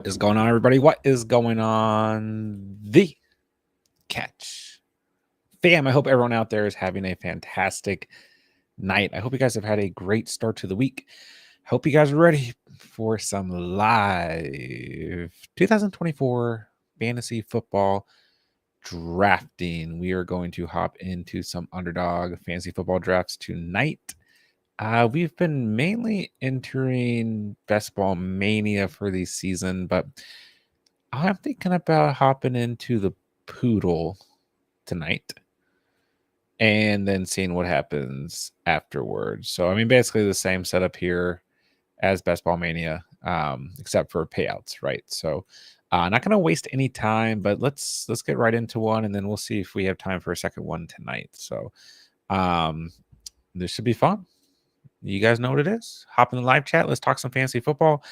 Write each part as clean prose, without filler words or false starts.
What is going on, everybody? What is going on? The Catch fam. I hope everyone out there is having a fantastic night. I hope you guys have had a great start to the week. Hope you guys are ready for some live 2024 fantasy football drafting. We are going to hop into some Underdog fantasy football drafts tonight. We've been mainly entering Best Ball Mania for the season, but I'm thinking about hopping into the Poodle tonight and then seeing what happens afterwards. So, I mean, basically the same setup here as Best Ball Mania, except for payouts, right? So, not going to waste any time, but let's get right into one, and then we'll see if we have time for a second one tonight. So, this should be fun. You guys know what it is. Hop in the live chat. Let's talk some fantasy football.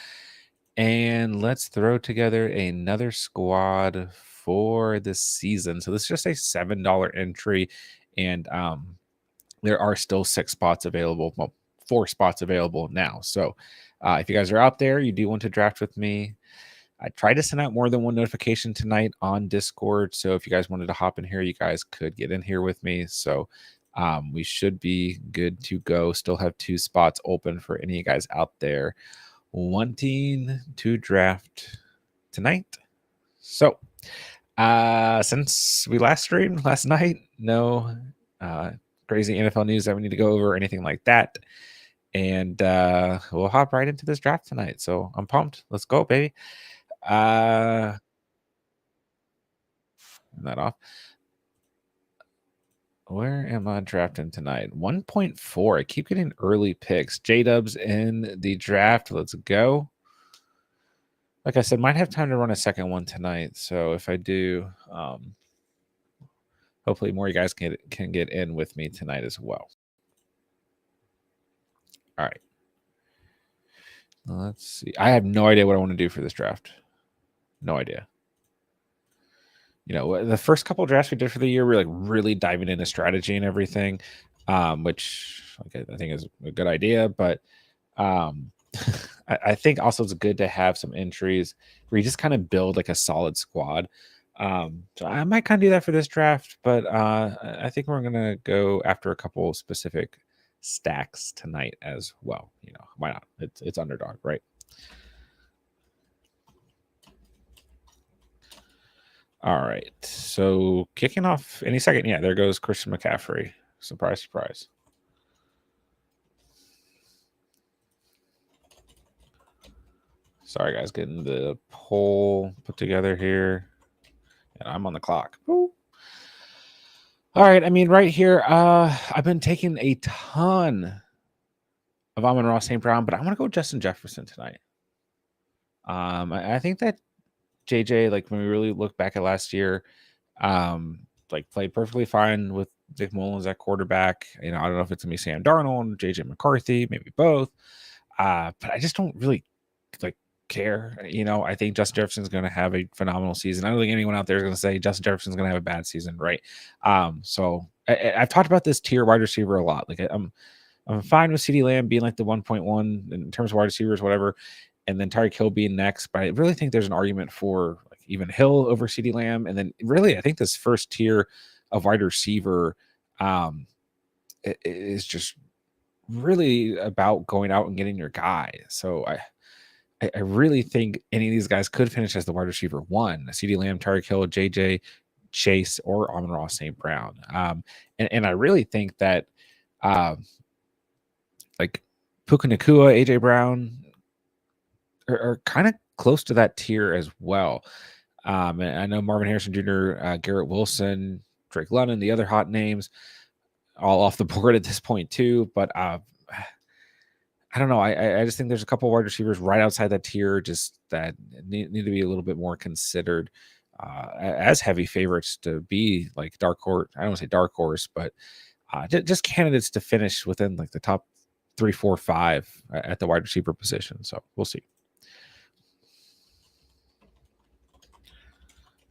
And let's throw together another squad for the season. So this is just a $7 entry. And there are still 6 spots available. Well, 4 spots available now. So if you guys are out there, you do want to draft with me. I tried to send out more than one notification tonight on Discord. So if you guys wanted to hop in here, you guys could get in here with me. So we should be good to go. Still have 2 spots open for any of you guys out there wanting to draft tonight. So since we last streamed last night, no crazy NFL news that we need to go over or anything like that. And we'll hop right into this draft tonight. So I'm pumped. Let's go, baby. That off. Where am I drafting tonight? 1.4. I keep getting early picks. J-Dubs in the draft. Let's go. Like I said, might have time to run a second one tonight. So if I do, hopefully more of you guys can get in with me tonight as well. All right. Let's see. I have no idea what I want to do for this draft. No idea. You know, the first couple of drafts we did for the year, we were like really diving into strategy and everything, which I think is a good idea. But I think also it's good to have some entries where you just kind of build like a solid squad. So I might kind of do that for this draft, but I think we're gonna go after a couple specific stacks tonight as well. You know, why not? It's Underdog, right? All right. So kicking off any second, yeah, there goes Christian McCaffrey. Surprise, surprise. Sorry, guys, getting the poll put together here. And I'm on the clock. Woo. All right. I mean, right here, I've been taking a ton of Amon-Ra St. Brown, but I'm going to go Justin Jefferson tonight. I think that JJ, like when we really look back at last year, like played perfectly fine with Dick Mullins at quarterback. You know, I don't know if it's gonna be Sam Darnold, JJ McCarthy, maybe both. But I just don't really like care. You know, I think Justin Jefferson's gonna have a phenomenal season. I don't think anyone out there is gonna say Justin Jefferson's gonna have a bad season, right? So I've talked about this tier wide receiver a lot. Like I'm fine with CeeDee Lamb being like the 1.1 in terms of wide receivers, whatever, and then Tyreek Hill being next. But I really think there's an argument for like even Hill over CeeDee Lamb. And then really, I think this first tier of wide receiver is just really about going out and getting your guy. So I really think any of these guys could finish as the wide receiver 1. CeeDee Lamb, Tyreek Hill, JJ, Chase, or Amon-Ra St. Brown. And I really think that like Puka Nacua, AJ Brown are kind of close to that tier as well. And I know Marvin Harrison Jr., Garrett Wilson, Drake London, the other hot names, all off the board at this point too. But I don't know. I just think there's a couple wide receivers right outside that tier, just that need to be a little bit more considered as heavy favorites to be like dark horse. I don't want to say dark horse, but just candidates to finish within like the top 3, 4, 5 at the wide receiver position. So we'll see.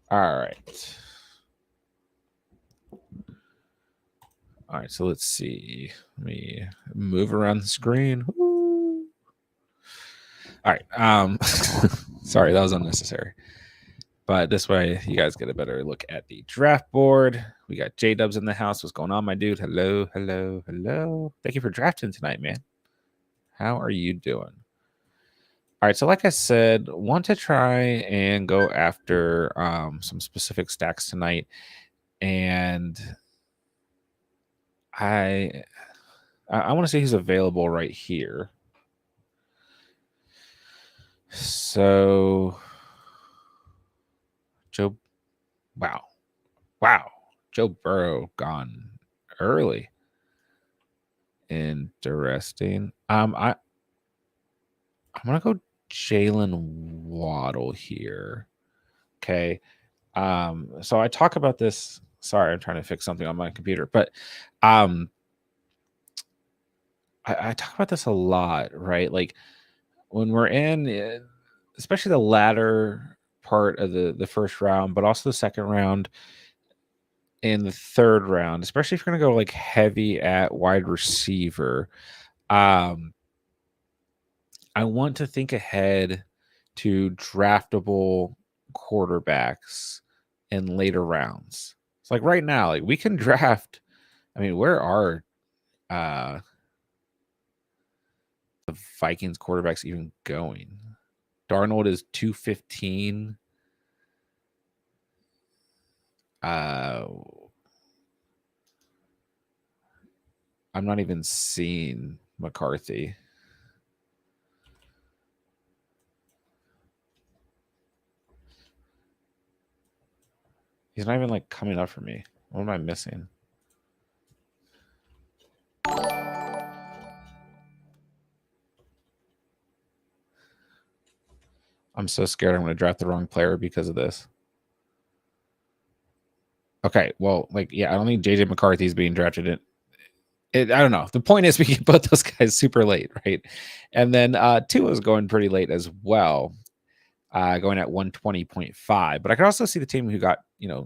All right. All right, so let's see. Let me move around the screen. Woo. All right. Sorry, that was unnecessary. But this way, you guys get a better look at the draft board. We got J-Dubs in the house. What's going on, my dude? Hello, hello, hello. Thank you for drafting tonight, man. How are you doing? All right, so like I said, want to try and go after some specific stacks tonight, and I want to see who's available right here. So, Joe, wow, Joe Burrow gone early. Interesting. I'm gonna go Jalen Waddle here. Okay. So I talk about this. Sorry, I'm trying to fix something on my computer, but I talk about this a lot, right? Like when we're in, especially the latter part of the first round, but also the second round and the third round, especially if you're gonna go like heavy at wide receiver. Um, I want to think ahead to draftable quarterbacks in later rounds. It's like right now, like we can draft. I mean, where are uh the Vikings quarterbacks even going? Darnold is 215. I'm not even seeing McCarthy. He's not even like coming up for me. What am I missing? I'm so scared I'm going to draft the wrong player because of this. Okay, well, like, yeah, I don't think JJ McCarthy is being drafted in. I don't know. The point is we can put those guys super late, right? And then Tua is going pretty late as well, going at 120.5. But I could also see the team who got,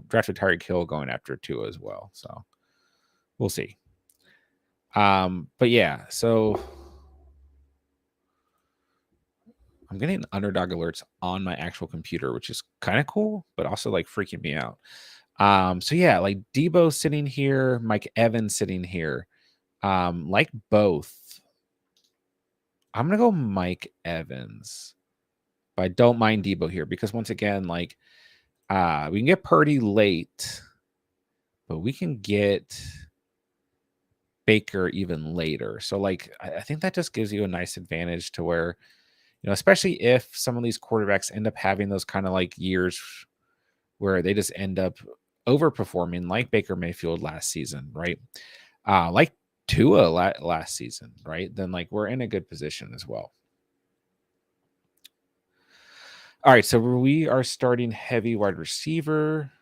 drafted Tyreek Hill going after Tua as well. So we'll see. But yeah, so I'm getting Underdog alerts on my actual computer, which is kind of cool, but also like freaking me out. So yeah, like Debo sitting here, Mike Evans sitting here. Like both. I'm gonna go Mike Evans, but I don't mind Debo here because once again, like we can get Purdy late, but we can get Baker even later. So like I think that just gives you a nice advantage to where, especially if some of these quarterbacks end up having those kind of like years where they just end up overperforming, like Baker Mayfield last season, right? Like Tua last season, right? Then like we're in a good position as well. All right, so we are starting heavy wide receiver.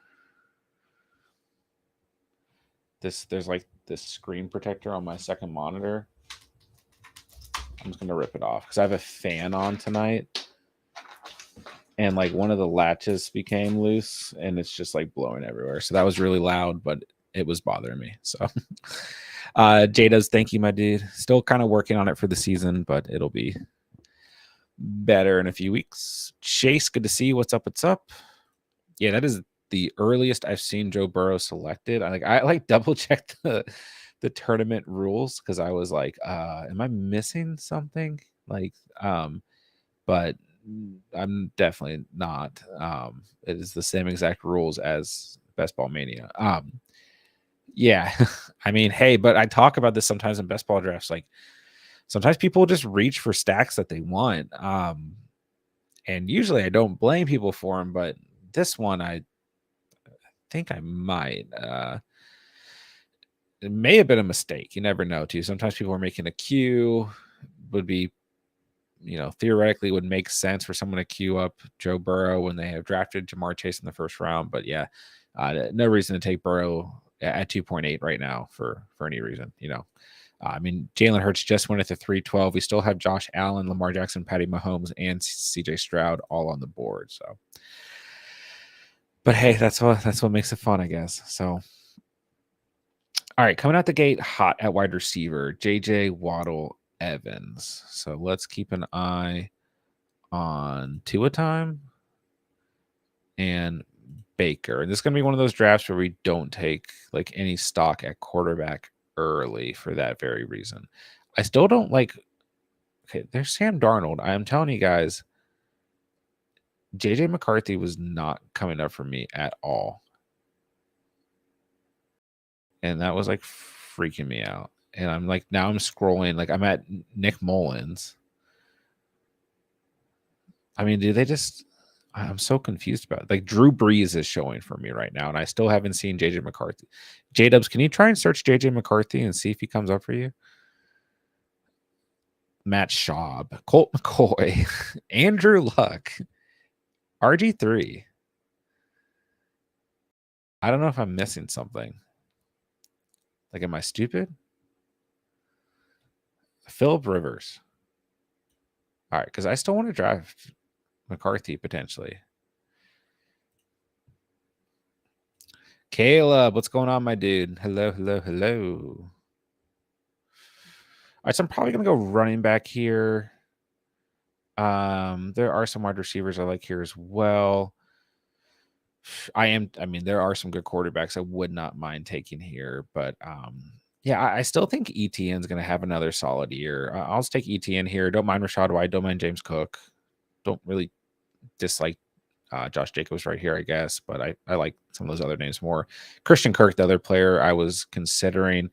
There's like this screen protector on my second monitor. I'm just gonna rip it off because I have a fan on tonight, and like one of the latches became loose, and it's just like blowing everywhere. So that was really loud, but it was bothering me. So, Jada's, thank you, my dude. Still kind of working on it for the season, but it'll be better in a few weeks. Chase, good to see you. What's up? What's up? Yeah, that is the earliest I've seen Joe Burrow selected. I double checked the tournament rules because I was like, am I missing something? Like, but I'm definitely not. It is the same exact rules as Best Ball Mania. Yeah, I mean, hey, but I talk about this sometimes in best ball drafts. Like, sometimes people just reach for stacks that they want. And usually I don't blame people for them, but this one I think I might. It may have been a mistake. You never know, too. Sometimes people are making a queue, would be, theoretically would make sense for someone to queue up Joe Burrow when they have drafted Jamar Chase in the first round. But yeah, no reason to take Burrow at 2.8 right now for any reason, I mean, Jalen Hurts just went at the 312. We still have Josh Allen, Lamar Jackson, Patty Mahomes, and CJ Stroud all on the board. So, but hey, that's what makes it fun, I guess. So, all right, coming out the gate hot at wide receiver, JJ Waddle Evans. So let's keep an eye on Tua time and Baker. And this is going to be one of those drafts where we don't take like any stock at quarterback early for that very reason. I still don't like. Okay, there's Sam Darnold. I am telling you guys, JJ McCarthy was not coming up for me at all. And that was like freaking me out. And I'm like, now I'm scrolling, like I'm at Nick Mullins. I mean, do they just, I'm so confused about it. Like Drew Brees is showing for me right now, and I still haven't seen JJ McCarthy. J Dubs, can you try and search JJ McCarthy and see if he comes up for you? Matt Schaub, Colt McCoy, Andrew Luck, RG3. I don't know if I'm missing something. Like, am I stupid? Philip Rivers. All right, because I still want to draft McCarthy potentially. Caleb, what's going on, my dude? Hello, hello, hello. All right, so I'm probably gonna go running back here. There are some wide receivers I like here as well. I mean, there are some good quarterbacks I would not mind taking here, but yeah, I still think ETN's gonna have another solid year. I'll just take ETN here. Don't mind Rashad White, don't mind James Cook. Don't really dislike Josh Jacobs right here, I guess, but I like some of those other names more. Christian Kirk, the other player I was considering.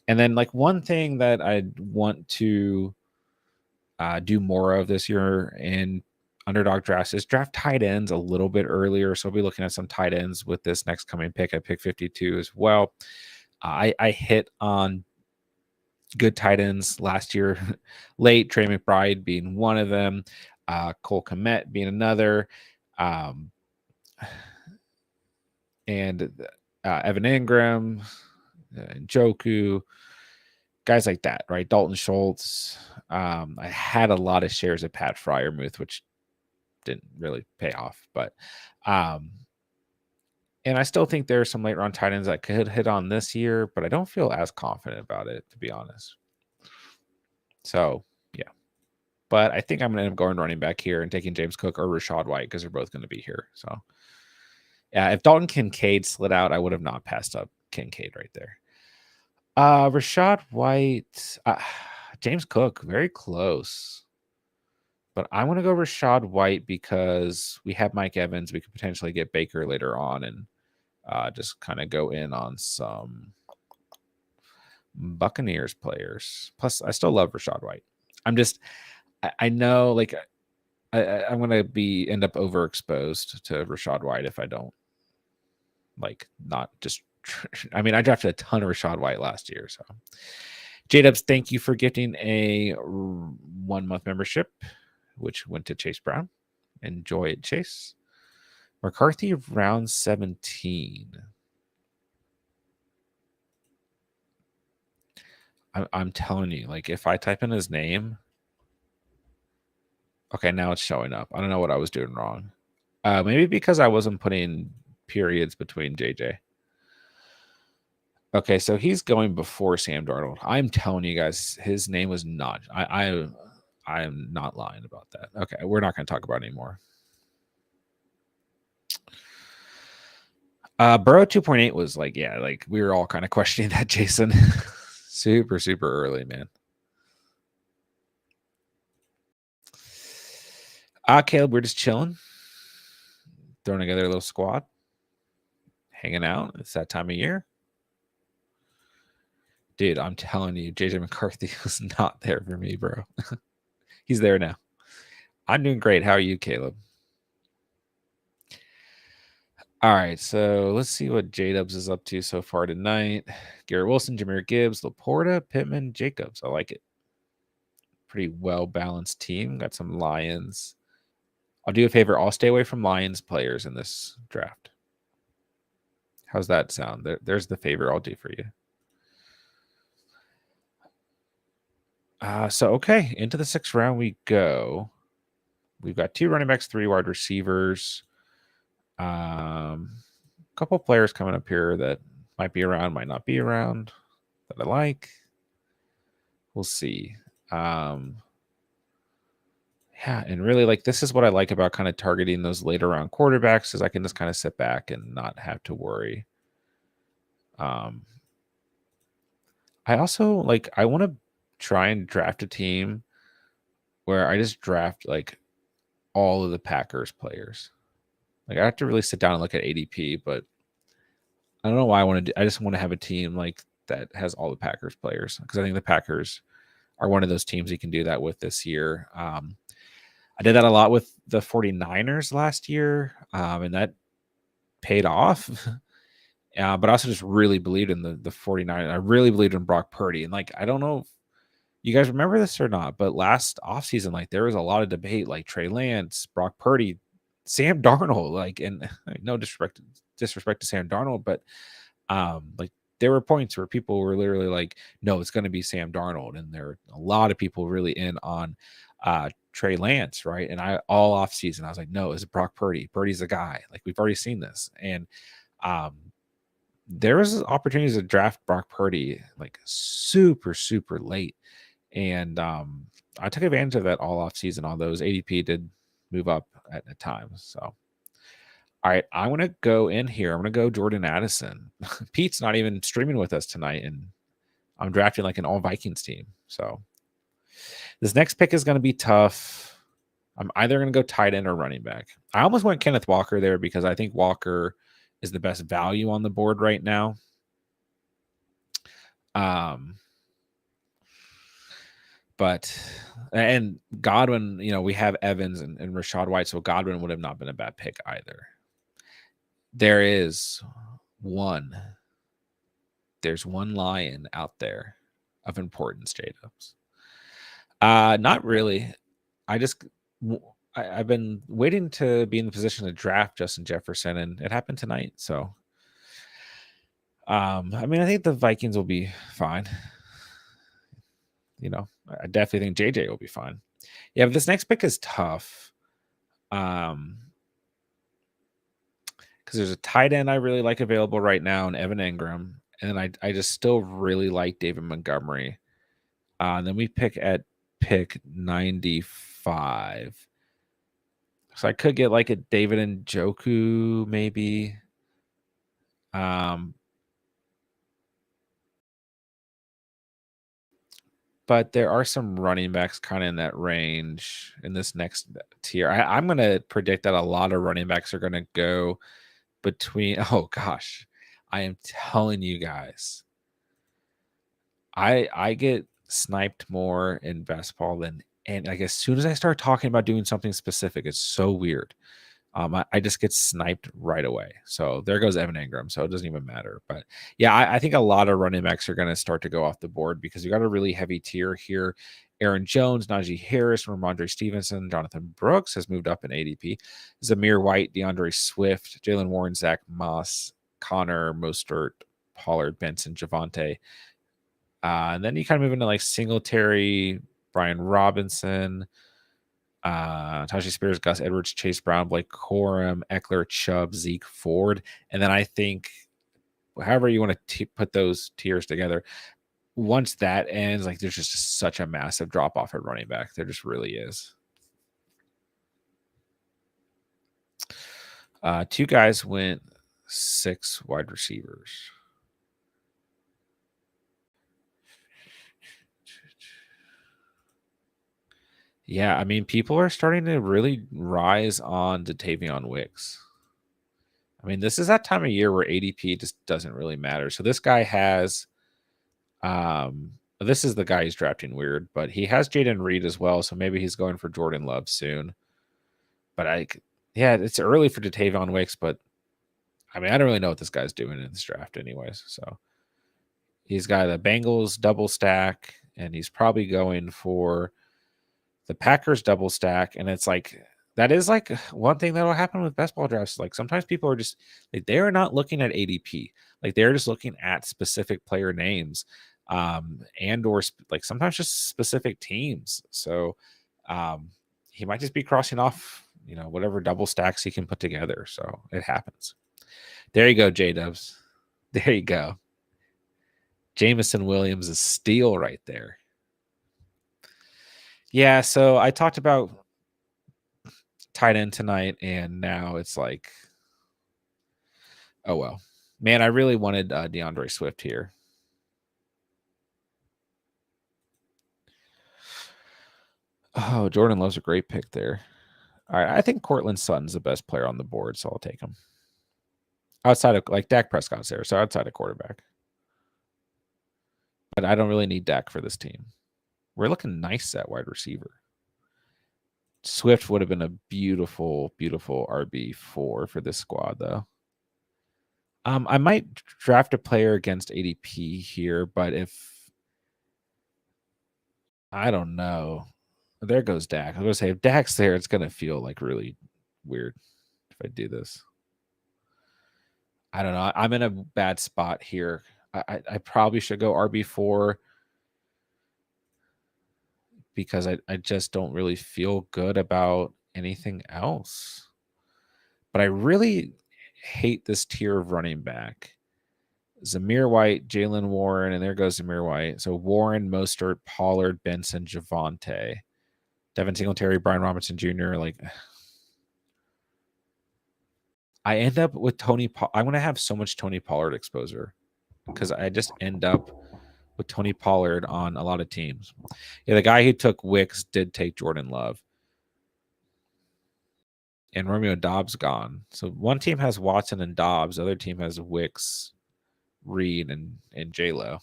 And then like one thing that I'd want to do more of this year in Underdog drafts is draft tight ends a little bit earlier. So I'll be looking at some tight ends with this next coming pick at pick 52 as well. I hit on good tight ends last year late, Trey McBride being one of them, Cole Kmet being another. And Evan Ingram, Njoku, guys like that, right? Dalton Schultz. I had a lot of shares of Pat Fryermuth, which didn't really pay off, but and I still think there are some late round tight ends that could hit on this year, but I don't feel as confident about it, to be honest. So yeah, but I think I'm gonna end up going running back here and taking James Cook or Rashad White because they're both going to be here. So yeah, if Dalton Kincaid slid out, I would have not passed up Kincaid right there. Rashad White, James Cook, very close. But I want to go Rashad White because we have Mike Evans. We could potentially get Baker later on and just kind of go in on some Buccaneers players. Plus, I still love Rashad White. I know like I'm going to end up overexposed to Rashad White if I don't like not just. I mean, I drafted a ton of Rashad White last year. So, J-Dubs, thank you for gifting a 1 month membership, which went to Chase Brown. Enjoy it, Chase. McCarthy, round 17. I'm telling you, like, if I type in his name, okay, now it's showing up. I don't know what I was doing wrong. Maybe because I wasn't putting periods between JJ. Okay, so he's going before Sam Darnold. I'm telling you guys, his name was not. I am not lying about that. Okay, we're not going to talk about it anymore. Burrow 2.8 was like, yeah, like we were all kind of questioning that, Jason. super, super early, man. Caleb, we're just chilling, throwing together a little squad, hanging out. It's that time of year. Dude, I'm telling you, JJ McCarthy was not there for me, bro. He's there now. I'm doing great. How are you, Caleb? All right, so let's see what J-Dubs is up to so far tonight. Garrett Wilson, Jahmyr Gibbs, Laporta, Pittman, Jacobs. I like it. Pretty well-balanced team. Got some Lions. I'll do a favor. I'll stay away from Lions players in this draft. How's that sound? There's the favor I'll do for you. So, okay, into the 6th round we go. We've got 2 running backs, 3 wide receivers. A couple players coming up here that might be around, might not be around, that I like. We'll see. Yeah, and really, like, this is what I like about kind of targeting those later round quarterbacks is I can just kind of sit back and not have to worry. Um, I also like I want to try and draft a team where I just draft like all of the Packers players. Like I have to really sit down and look at ADP, but I don't know why I want to do. I just want to have a team like that has all the Packers players because I think the Packers are one of those teams you can do that with this year. I did that a lot with the 49ers last year, and that paid off. But I also just really believed in the 49ers. I really believed in Brock Purdy. And like, I don't know if you guys remember this or not, but last offseason, like there was a lot of debate, like Trey Lance, Brock Purdy, Sam Darnold, like, and no disrespect to Sam Darnold, but like there were points where people were literally like, no, it's going to be Sam Darnold. And there were a lot of people really in on Trey Lance, right? And I all off season, I was like, no, it's Brock Purdy. Purdy's the guy. Like we've already seen this. And um there was opportunities to draft Brock Purdy like super, super late. And I took advantage of that all off season. All those ADP did move up at times. So all right, I want to go in here. I'm going to go Jordan Addison. Pete's not even streaming with us tonight, and I'm drafting like an all Vikings team. So this next pick is going to be tough. I'm either going to go tight end or running back. I almost went Kenneth Walker there because I think Walker is the best value on the board right now. But and Godwin, we have Evans and Rashad White, so Godwin would have not been a bad pick either. There is one. There's one lion out there of importance, J-Dubs. Not really. I've been waiting to be in the position to draft Justin Jefferson, and it happened tonight. So, I think the Vikings will be fine. I definitely think JJ will be fine. Yeah, but this next pick is tough. Because there's a tight end I really like available right now in Evan Engram, and I just still really like David Montgomery. And then we pick 95. So I could get like a David Njoku maybe. But there are some running backs kind of in that range in this next tier. I'm going to predict that a lot of running backs are going to go between. Oh gosh, I am telling you guys, I get sniped more in best ball than, and like as soon as I start talking about doing something specific, it's so weird. I just get sniped right away. So there goes Evan Engram. So it doesn't even matter. But yeah, I think a lot of running backs are going to start to go off the board because you got a really heavy tier here. Aaron Jones, Najee Harris, Ramondre Stevenson, Jonathan Brooks has moved up in ADP. Zamir White, DeAndre Swift, Jalen Warren, Zach Moss, Connor, Mostert, Pollard, Benson, Javante. And then you kind of move into like Singletary, Brian Robinson, Tajay Spears, Gus Edwards, Chase Brown, Blake Corum, Eckler, Chubb, Zeke, Ford. And then I think, however you want to put those tiers together, once that ends, like there's just such a massive drop off at running back. There just really is. Two guys went 6 wide receivers. Yeah, people are starting to really rise on Tavion Wicks. This is that time of year where ADP just doesn't really matter. So this guy has, this is the guy he's drafting weird, but he has Jaden Reed as well. So maybe he's going for Jordan Love soon. But it's early for Tavion Wicks, but I don't really know what this guy's doing in this draft anyways. So he's got the Bengals double stack, and he's probably going for the Packers double stack. And it's like, that is like one thing that will happen with best ball drafts. Like sometimes people are just like, they are not looking at ADP. Like they're just looking at specific player names, and or like sometimes just specific teams. So he might just be crossing off, whatever double stacks he can put together. So it happens. There you go, J-Dubs. There you go. Jameson Williams is steal right there. Yeah, so I talked about tight end tonight, and now it's like, oh well. Man, I really wanted DeAndre Swift here. Oh, Jordan Love's a great pick there. All right, I think Cortland Sutton's the best player on the board, so I'll take him. Outside of like Dak Prescott's there, so outside of quarterback. But I don't really need Dak for this team. We're looking nice at wide receiver. Swift would have been a beautiful, beautiful RB4 for this squad, though. I might draft a player against ADP here, but I don't know. There goes Dak. I was going to say, if Dak's there, it's going to feel like really weird if I do this. I don't know. I'm in a bad spot here. I probably should go RB4 because I just don't really feel good about anything else. But I really hate this tier of running back. Zamir White, Jalen Warren, and there goes Zamir White. So Warren, Mostert, Pollard, Benson, Javonte, Devin Singletary, Brian Robinson Jr. Like, I end up with Tony. I'm going to have so much Tony Pollard exposure because I just end up with Tony Pollard on a lot of teams. Yeah, the guy who took Wicks did take Jordan Love. And Romeo Dobbs gone. So one team has Watson and Dobbs. The other team has Wicks, Reed, and J-Lo.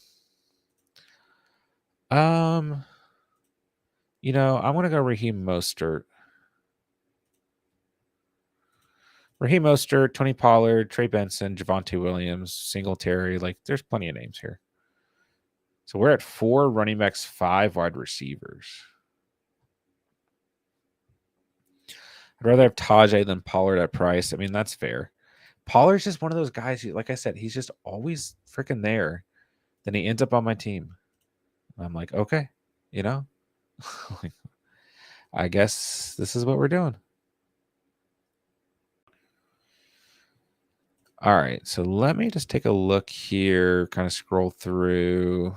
You know, I want to go Raheem Mostert. Raheem Mostert, Tony Pollard, Trey Benson, Javonte Williams, Singletary. Like, there's plenty of names here. So we're at 4 running backs, 5 wide receivers. I'd rather have Tajay than Pollard at price. I mean, that's fair. Pollard's just one of those guys, like I said, he's just always freaking there. Then he ends up on my team. I'm like, okay, you know, I guess this is what we're doing. All right, so let me just take a look here, kind of scroll through.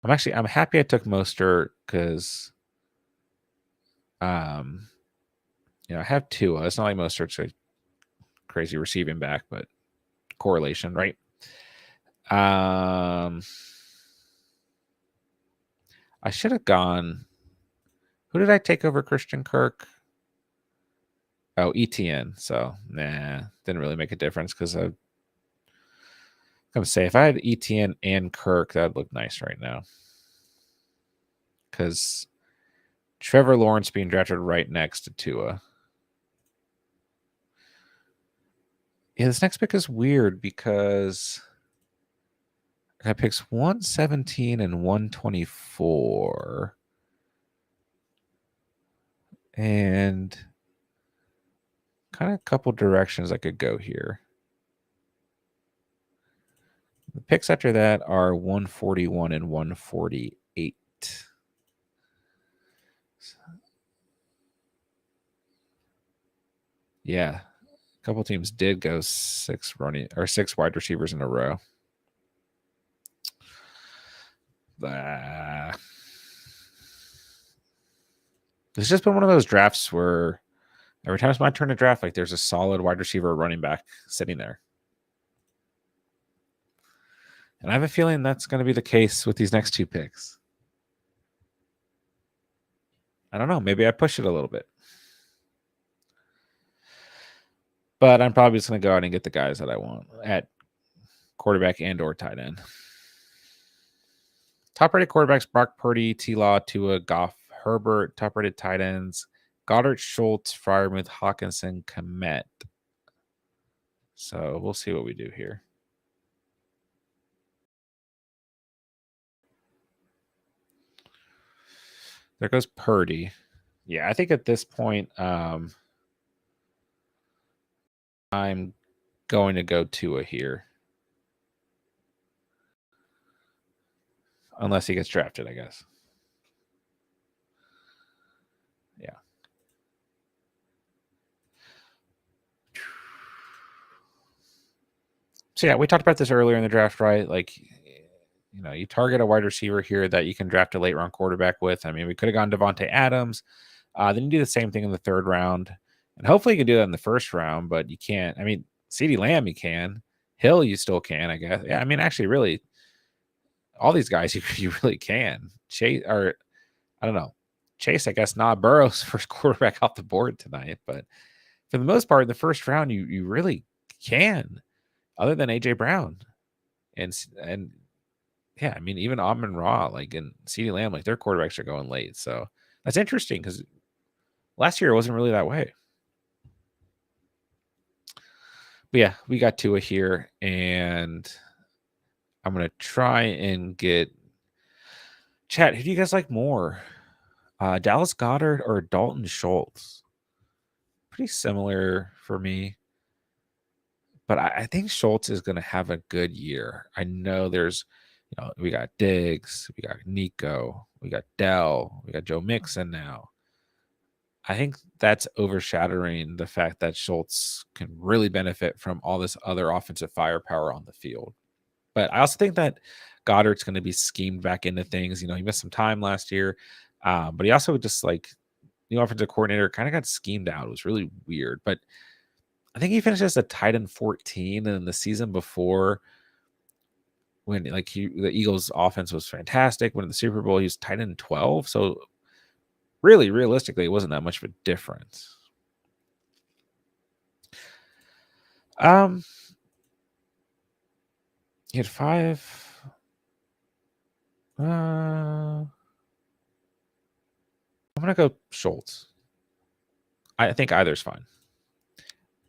I'm happy I took Mostert because, you know, I have Tua. It's not like Mostert's a crazy receiving back, but correlation, right? I should have gone. Who did I take over Christian Kirk? Oh, ETN. So, nah, didn't really make a difference because I'm going to say if I had ETN and Kirk, that would look nice right now. Because Trevor Lawrence being drafted right next to Tua. Yeah, this next pick is weird because I picks 117 and 124. And kind of a couple directions I could go here. The picks after that are 141 and 148. Yeah, a couple teams did go 6 wide receivers in a row. It's just been one of those drafts where every time it's my turn to draft, like there's a solid wide receiver or running back sitting there. And I have a feeling that's going to be the case with these next 2 picks. I don't know. Maybe I push it a little bit. But I'm probably just going to go out and get the guys that I want at quarterback and or tight end. Top-rated quarterbacks, Brock Purdy, T-Law, Tua, Goff, Herbert. Top-rated tight ends, Goddard, Schultz, Freiermuth, Hawkinson, Kmet. So we'll see what we do here. There goes Purdy. Yeah, I think at this point, I'm going to go Tua here. Unless he gets drafted, I guess. Yeah. So yeah, we talked about this earlier in the draft, right? Like, you target a wide receiver here that you can draft a late round quarterback with. I mean, we could have gone Devontae Adams. Then you do the same thing in the third round. And hopefully you can do that in the first round, but you can't. I mean, CeeDee Lamb, you can. Hill, you still can, I guess. Yeah, I mean, actually, really, all these guys, you really can. Chase, or I don't know. Chase, I guess, not Burrow's first quarterback off the board tonight. But for the most part, in the first round, you really can, other than A.J. Brown. And yeah, I mean, even Amon Ra, like, and CeeDee Lamb, like, their quarterbacks are going late. So that's interesting because last year it wasn't really that way. But yeah, we got Tua here, and I'm gonna try and get chat. Who do you guys like more, Dallas Goedert or Dalton Schultz? Pretty similar for me, but I think Schultz is gonna have a good year. I know there's, we got Diggs, we got Nico, we got Dell, we got Joe Mixon now. I think that's overshadowing the fact that Schultz can really benefit from all this other offensive firepower on the field. But I also think that Goddard's going to be schemed back into things. He missed some time last year, but he also just, like, the offensive coordinator kind of got schemed out. It was really weird. But I think he finished as a tight end 14, and the season before, when the Eagles' offense was fantastic, winning the Super Bowl, he was tight end 12. So really, realistically, it wasn't that much of a difference. He had 5. I'm gonna go Schultz. I think either's fine.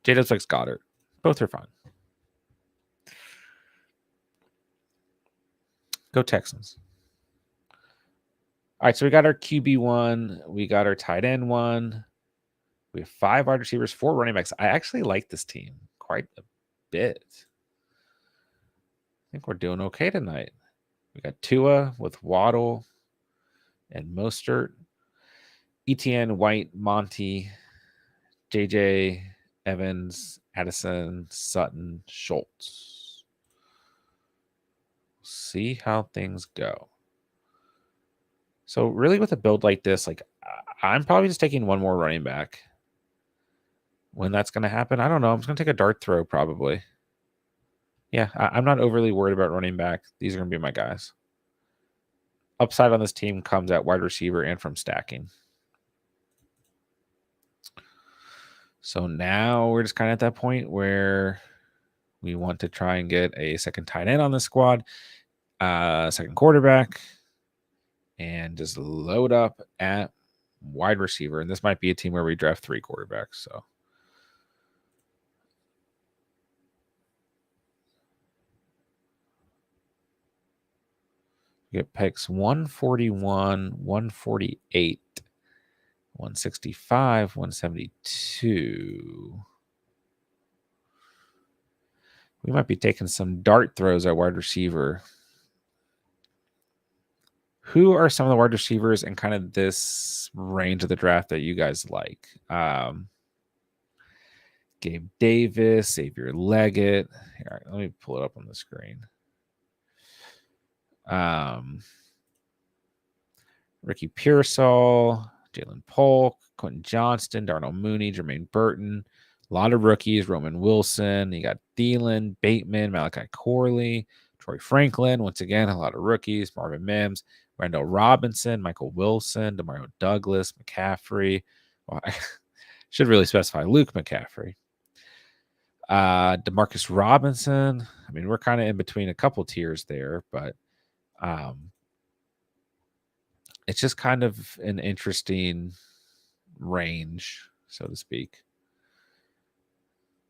J-Dubs likes Goddard. Both are fine. Go Texans. All right, so we got our QB 1. We got our tight end 1. We have 5 wide receivers, 4 running backs. I actually like this team quite a bit. I think we're doing okay tonight. We got Tua with Waddle and Mostert, Etienne, White, Monty, JJ, Evans, Addison, Sutton, Schultz. See how things go. So really, with a build like this, like, I'm probably just taking one more running back. When that's going to happen, I don't know. I'm just going to take a dart throw probably. Yeah, I'm not overly worried about running back. These are going to be my guys. Upside on this team comes at wide receiver and from stacking. So now we're just kind of at that point where we want to try and get a second tight end on the squad, second quarterback, and just load up at wide receiver. And this might be a team where we draft 3 quarterbacks. So we get picks 141, 148, 165, 172. We might be taking some dart throws at wide receiver. Who are some of the wide receivers in kind of this range of the draft that you guys like? Gabe Davis, Xavier Leggett. Here, let me pull it up on the screen. Ricky Pearsall, Jalen Polk, Quentin Johnston, Darnell Mooney, Jermaine Burton. A lot of rookies. Roman Wilson. You got Thielen, Bateman, Malachi Corley, Troy Franklin. Once again, a lot of rookies. Marvin Mims, Randall Robinson, Michael Wilson, Demario Douglas, McCaffrey. Well, I should really specify Luke McCaffrey. Demarcus Robinson. I mean, we're kind of in between a couple tiers there, but it's just kind of an interesting range, so to speak.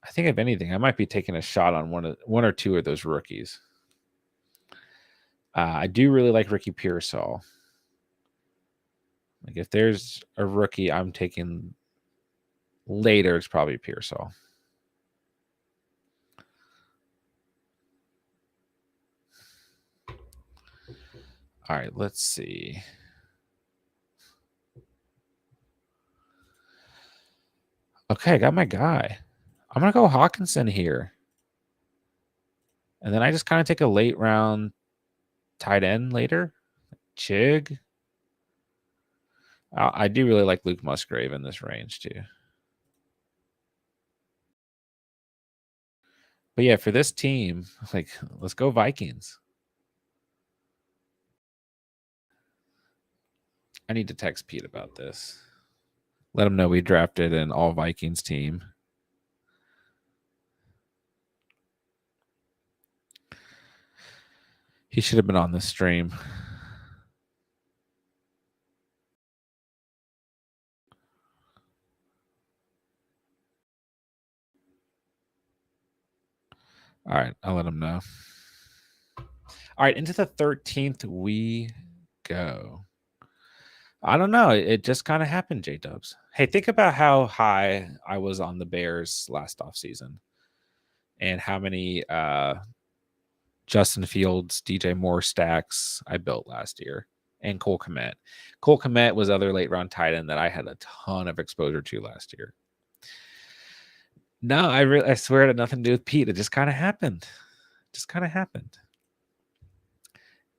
I think if anything, I might be taking a shot on one or two of those rookies. I do really like Ricky Pearsall. Like, if there's a rookie I'm taking later, it's probably Pearsall. All right, let's see. Okay, I got my guy. I'm going to go Hawkinson here. And then I just kind of take a late round tight end later. Chig. I do really like Luke Musgrave in this range too. But yeah, for this team, like, let's go Vikings. I need to text Pete about this. Let him know we drafted an all Vikings team. He should have been on this stream. All right, I'll let him know. All right, into the 13th we go. I don't know. It just kind of happened, J Dubs. Hey, think about how high I was on the Bears last offseason and how many Justin Fields, DJ Moore stacks I built last year, and Cole Kmet. Cole Kmet was other late round tight end that I had a ton of exposure to last year. No, I swear it had nothing to do with Pete. It just kind of happened.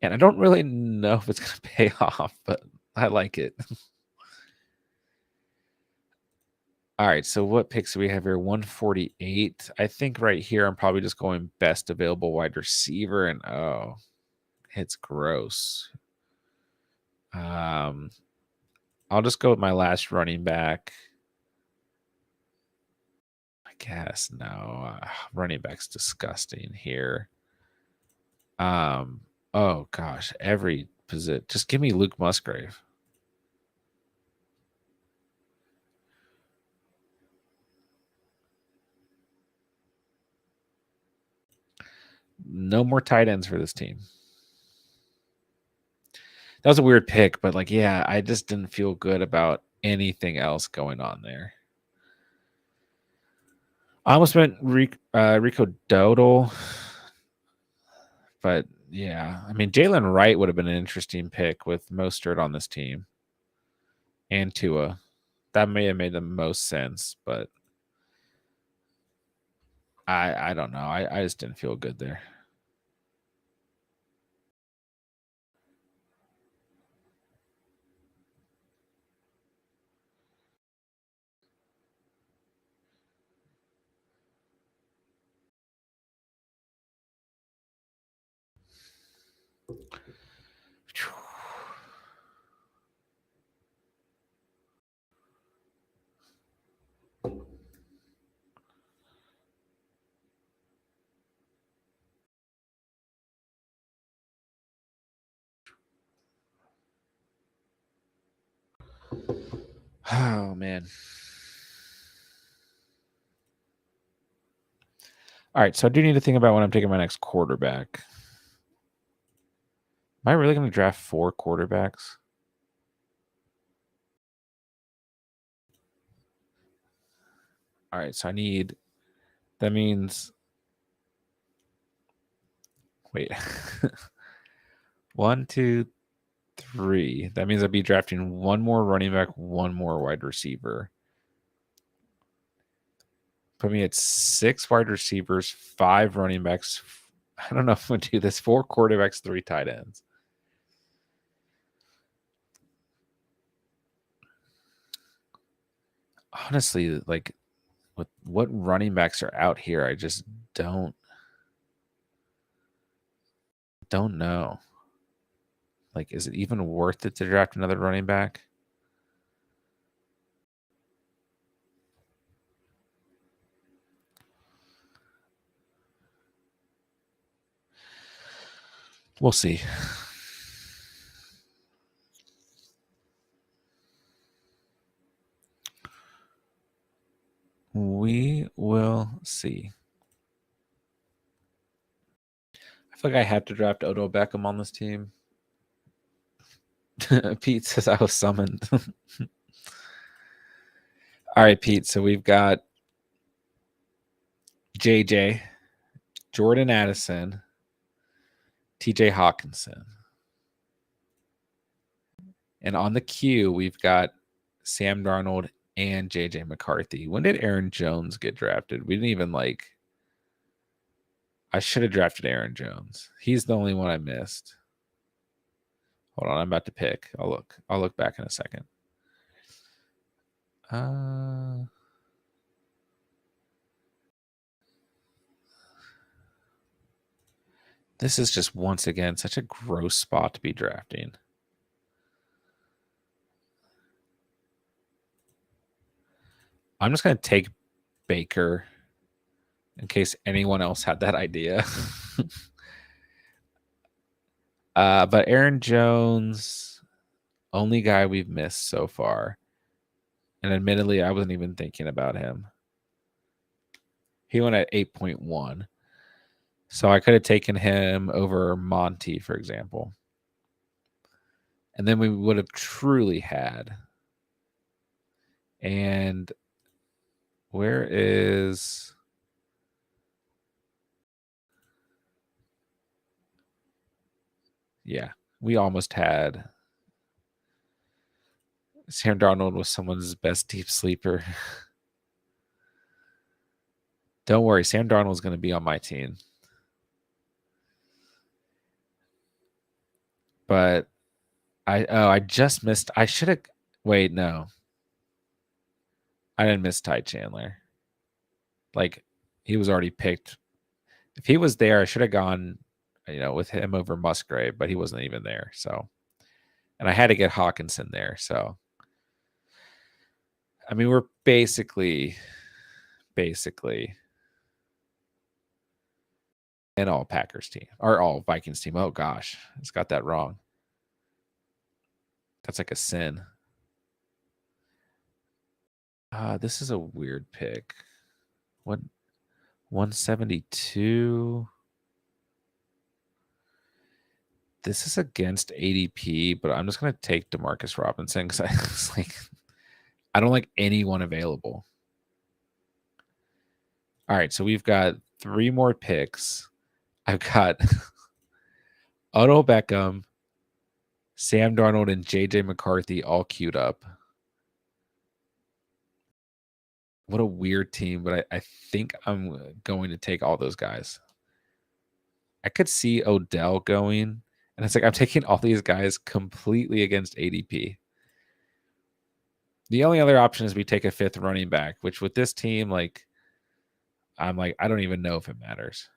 And I don't really know if it's going to pay off, but I like it. All right, so what picks do we have here? 148. I think right here I'm probably just going best available wide receiver, and it's gross. I'll just go with my last running back. I guess no, running back's disgusting here. Oh gosh, every position. Just give me Luke Musgrave. No more tight ends for this team. That was a weird pick, but like, yeah, I just didn't feel good about anything else going on there. I almost went Rico Dowdle, but yeah, I mean, Jalen Wright would have been an interesting pick with Mostert on this team and Tua. That may have made the most sense, but I don't know. I just didn't feel good there. Oh man. All right, so I do need to think about when I'm taking my next quarterback. Am I really going to draft 4 quarterbacks? All right, so that means, wait, 1, 2, 3. That means I'd be drafting 1 more running back, 1 more wide receiver. Put me at 6 wide receivers, 5 running backs. I don't know if I'm going to do this. 4 quarterbacks, 3 tight ends. Honestly, like, what running backs are out here, I just don't know. Like, is it even worth it to draft another running back? We'll see. We will see. I feel like I had to draft Odell Beckham on this team. Pete says I was summoned. All right, Pete. So we've got JJ, Jordan Addison, TJ Hawkinson. And on the queue, we've got Sam Darnold and JJ McCarthy. When did Aaron Jones get drafted? We didn't even I should have drafted Aaron Jones. He's the only one I missed. Hold on, I'm about to pick. I'll look back in a second. This is just once again such a gross spot to be drafting. I'm just going to take Baker in case anyone else had that idea. But Aaron Jones, only guy we've missed so far. And admittedly, I wasn't even thinking about him. He went at 8.1. So I could have taken him over Monty, for example. And then we would have truly had. And where is... Yeah, we almost had... Sam Darnold was someone's best deep sleeper. Don't worry, Sam Darnold's going to be on my team. But I just missed. I should have. Wait, no. I didn't miss Ty Chandler. Like, he was already picked. If he was there, I should have gone, with him over Musgrave, but he wasn't even there. So, and I had to get Hawkinson there. So, I mean, we're basically an all Packers team or all Vikings team. Oh gosh, it's got that wrong. That's like a sin. This is a weird pick. What? 172. This is against ADP, but I'm just gonna take Demarcus Robinson because I don't like anyone available. All right, so we've got 3 more picks. I've got Odell Beckham, Sam Darnold, and JJ McCarthy all queued up. What a weird team, but I think I'm going to take all those guys. I could see Odell going, and it's like I'm taking all these guys completely against ADP. The only other option is we take a 5th running back, which with this team, I'm like, I don't even know if it matters.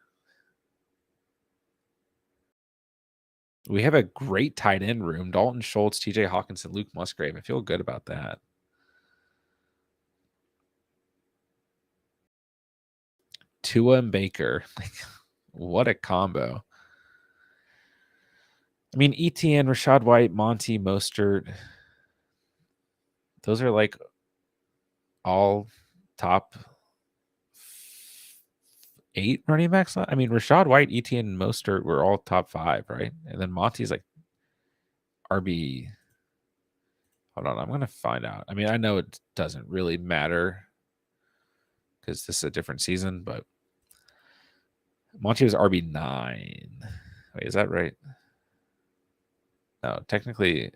We have a great tight end room. Dalton Schultz, TJ Hawkinson, Luke Musgrave. I feel good about that. Tua and Baker. What a combo. I mean, ETN, Rachaad White, Monty, Mostert. Those are all top 8 running backs. I mean, Rachaad White, ETN, and Mostert were all top 5, right? And then Monty's RB. Hold on, I'm going to find out. I mean, I know it doesn't really matter because this is a different season, but Monty was RB9. Wait, is that right? No, technically,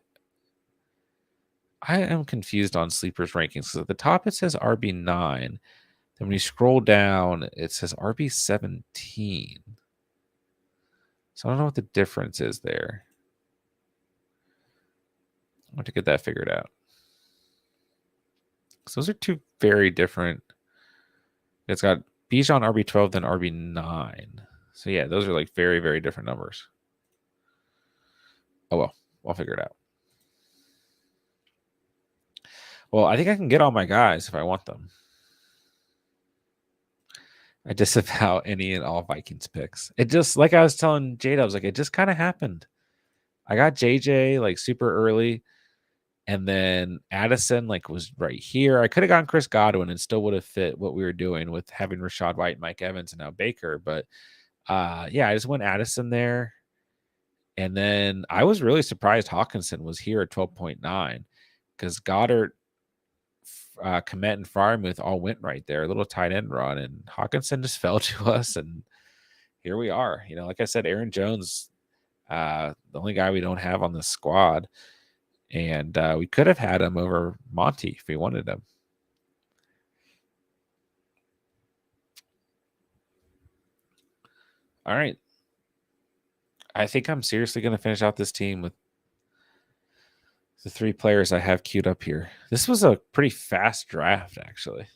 I am confused on sleepers rankings. So at the top it says RB9. Then when you scroll down, it says RB17. So I don't know what the difference is there. I want to get that figured out. So those are 2 very different. It's got Bijan RB12, then RB9. So yeah, those are very, very different numbers. Oh well, I'll figure it out. Well, I think I can get all my guys if I want them. I disavow any and all Vikings picks. It just, like I was telling Jade, I was like, it just kind of happened. I got JJ super early, and then Addison was right here. I could have gotten Chris Godwin and still would have fit what we were doing with having Rachaad White, Mike Evans, and now Baker. But yeah, I just went Addison there. And then I was really surprised Hawkinson was here at 12.9 because Goddard, Komet, and Fryermuth all went right there. A little tight end run, and Hawkinson just fell to us, and here we are. Like I said, Aaron Jones, the only guy we don't have on the squad, and we could have had him over Monty if we wanted him. All right. I think I'm seriously going to finish out this team with The 3 players I have queued up here. This was a pretty fast draft, actually.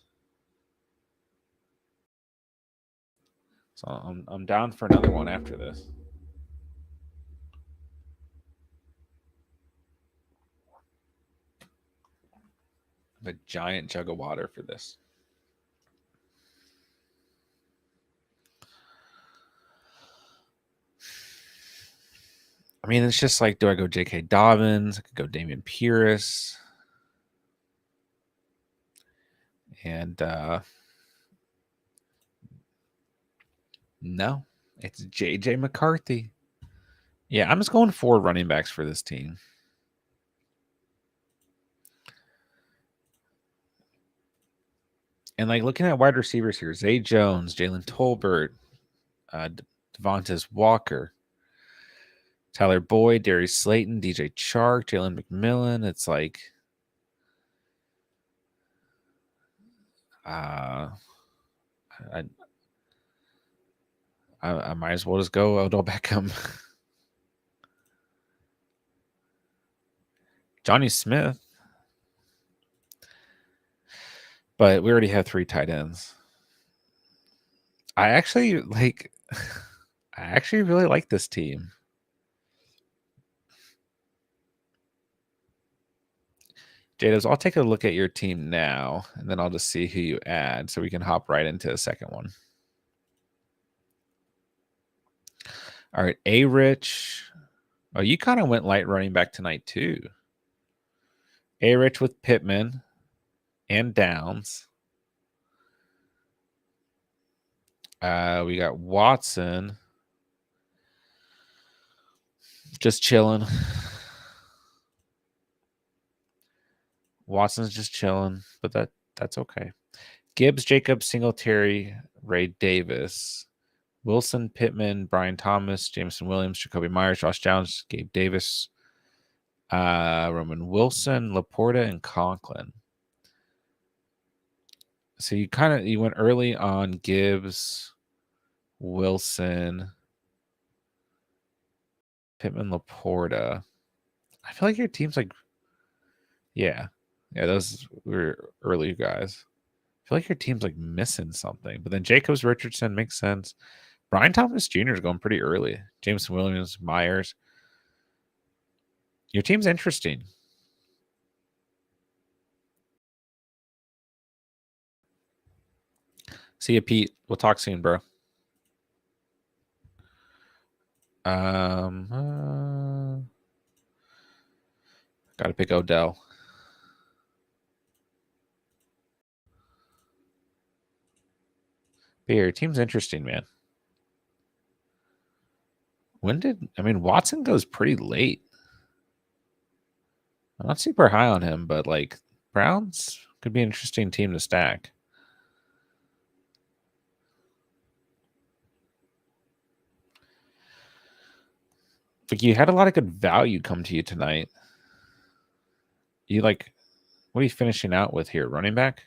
So I'm down for another one after this. A giant jug of water for this. I mean, it's just like, do I go J.K. Dobbins? I could go Damian Pierce. And no, it's J.J. McCarthy. Yeah, I'm just going 4 running backs for this team. And like looking at wide receivers here, Zay Jones, Jalen Tolbert, Devontae Walker, Tyler Boyd, Darius Slayton, DJ Chark, Jalen McMillan. It's like, I might as well just go Odell Beckham. Johnny Smith. But we already have 3 tight ends. I actually really like this team. Jados, I'll take a look at your team now, and then I'll just see who you add so we can hop right into a second one. All right, A-Rich. Oh, you kind of went light running back tonight, too. A-Rich with Pittman and Downs. We got Watson. Just chilling. Watson's just chilling, but that's okay. Gibbs, Jacobs, Singletary, Ray Davis, Wilson, Pittman, Brian Thomas, Jameson Williams, Jacoby Myers, Josh Downs, Gabe Davis, Roman Wilson, Laporta, and Conklin. So you went early on Gibbs, Wilson, Pittman, Laporta. I feel like your team's like, yeah, those were early guys. I feel like your team's like missing something. But then Jacobs, Richardson makes sense. Brian Thomas Jr. is going pretty early. Jameson Williams, Myers. Your team's interesting. See you, Pete. We'll talk soon, bro. Gotta pick Odell. But yeah, your team's interesting, man. Watson goes pretty late. I'm not super high on him, but like Browns could be an interesting team to stack. Like you had a lot of good value come to you tonight. What are you finishing out with here? Running back?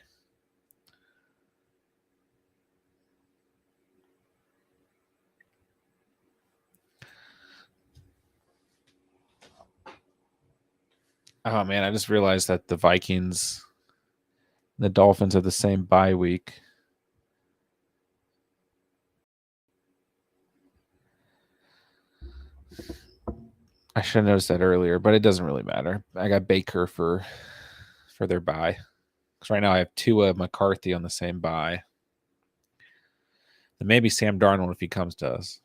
Oh man, I just realized that the Vikings and the Dolphins have the same bye week. I should have noticed that earlier, but it doesn't really matter. I got Baker for their bye. Because right now I have Tua McCarthy on the same bye. And maybe Sam Darnold if he comes to us.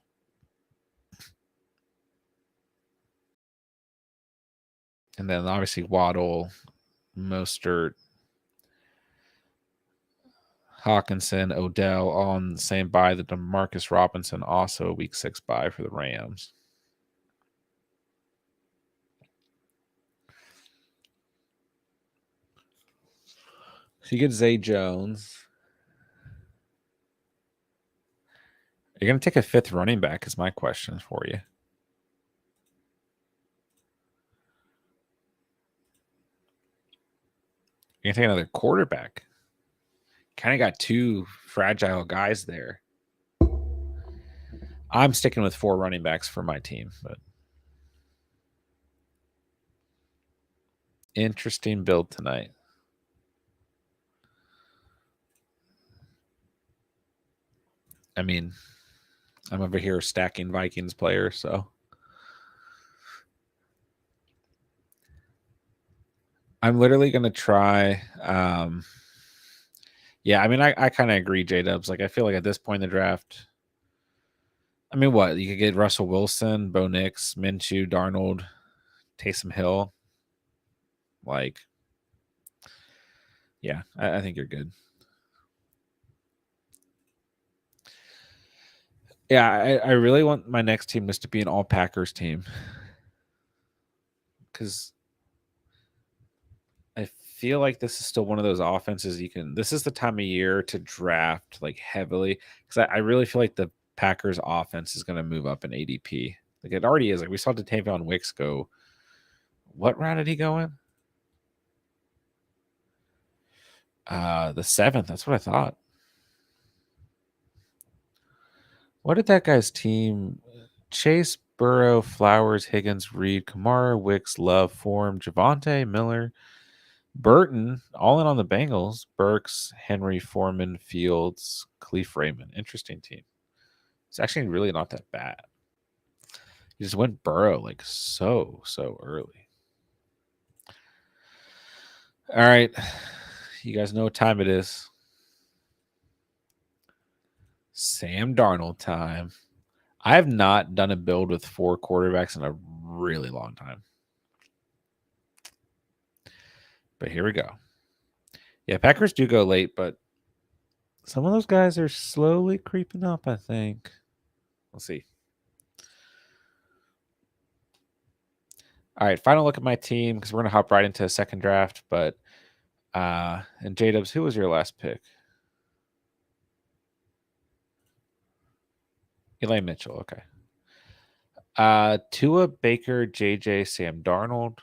And then obviously Waddle, Mostert, Hawkinson, Odell all on the same bye. The DeMarcus Robinson also a week 6 bye for the Rams. So you get Zay Jones. You're going to take a 5th running back is my question for you. You're going to take another quarterback. Kind of got 2 fragile guys there. I'm sticking with 4 running backs for my team, but Interesting build tonight. I mean, I'm over here stacking Vikings players, so I'm literally gonna try. Yeah, I mean, I kind of agree, J Dubs. Like, I feel like at this point in the draft, I mean, what you could get Russell Wilson, Bo Nix, Minshew, Darnold, Taysom Hill. Like, yeah, I think you're good. Yeah, I really want my next team just to be an all Packers team because I feel like this is still one of those offenses you can. This is the time of year to draft like heavily because I really feel like the Packers offense is going to move up in ADP. Like it already is. Like we saw Datavion Wicks go. What round did he go in? The 7th. That's what I thought. What did that guy's team? Chase, Burrow, Flowers, Higgins, Reed, Kamara, Wicks, Love, Form, Javante, Miller, Burton, all in on the Bengals. Burks, Henry, Foreman, Fields, Khalif Raymond. Interesting team. It's actually really not that bad. He just went Burrow like so early. All right. You guys know what time it is. Sam Darnold time. I have not done a build with 4 quarterbacks in a really long time. But here we go. Yeah, Packers do go late, but some of those guys are slowly creeping up, I think. We'll see. All right, final look at my team because we're going to hop right into a second draft. But, and J-Dubs, who was your last pick? Eli Mitchell, okay. Tua, Baker, JJ, Sam Darnold,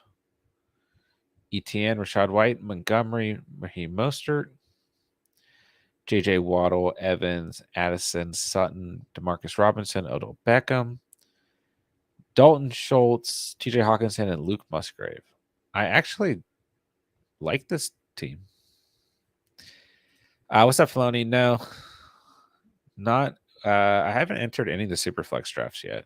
ETN, Rashad White, Montgomery, Raheem Mostert, JJ Waddle, Evans, Addison, Sutton, Demarcus Robinson, Odell Beckham, Dalton Schultz, TJ Hawkinson, and Luke Musgrave. I actually like this team. What's up, Filoni? No, not. I haven't entered any of the Superflex drafts yet.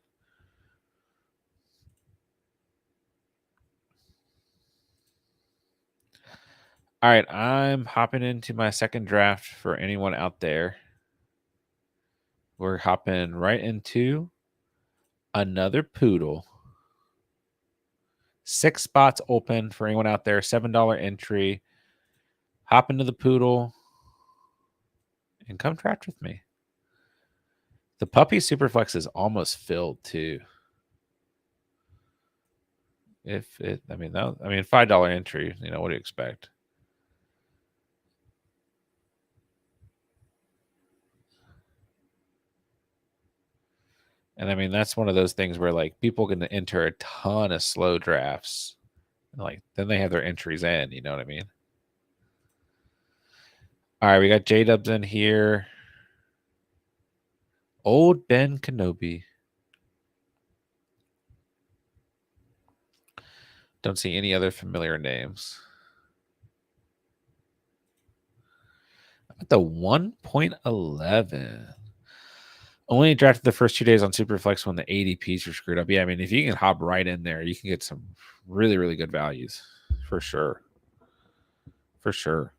All right, I'm hopping into my second draft for anyone out there. We're hopping right into another poodle. 6 spots open for anyone out there. $7 entry. Hop into the poodle and come draft with me. The puppy superflex is almost filled too. If it, I mean, that, I mean, $5 entry. You know what do you expect? And I mean, that's one of those things where like people can enter a ton of slow drafts. And, like then they have their entries in. You know what I mean? All right, we got J Dubs in here. Old Ben Kenobi. Don't see any other familiar names. At the 1.11. Only drafted the first 2 days on Superflex when the ADPs are screwed up. Yeah, I mean, if you can hop right in there, you can get some really, really good values for sure. For sure.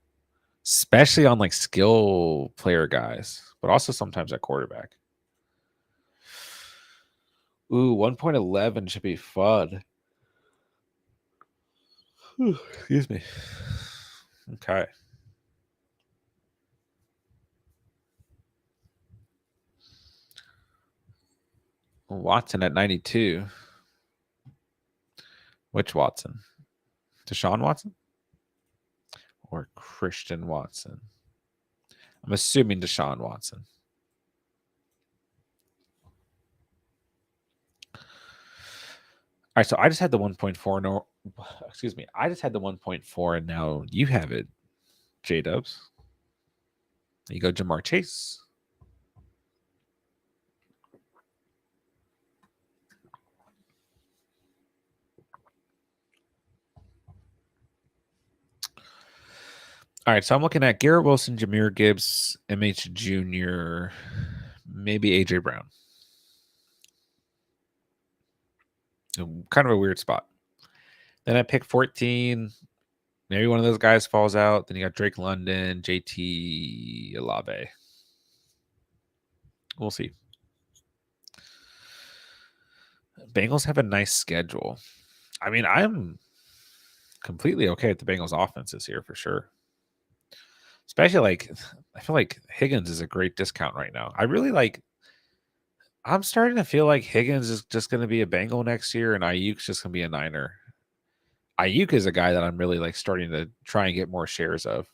Especially on like skill player guys, but also sometimes at quarterback. Ooh, 1.11 should be fun. Excuse me. Okay. Watson at 92. Which Watson? Deshaun Watson or Christian Watson? I'm assuming Deshaun Watson. All right, so I just had the 1.4. No, excuse me. I just had the 1.4, and now you have it, J Dubs. You go Jamar Chase. All right, so I'm looking at Garrett Wilson, Jahmyr Gibbs, MH Jr., maybe AJ Brown. Kind of a weird spot. Then at pick 14, maybe one of those guys falls out. Then you got Drake London, JT Olave. We'll see. Bengals have a nice schedule. I mean, I'm completely okay with the Bengals offense this year for sure. Especially I feel like Higgins is a great discount right now. I'm starting to feel like Higgins is just going to be a Bengal next year and Ayuk's just going to be a Niner. Ayuk is a guy that I'm really starting to try and get more shares of.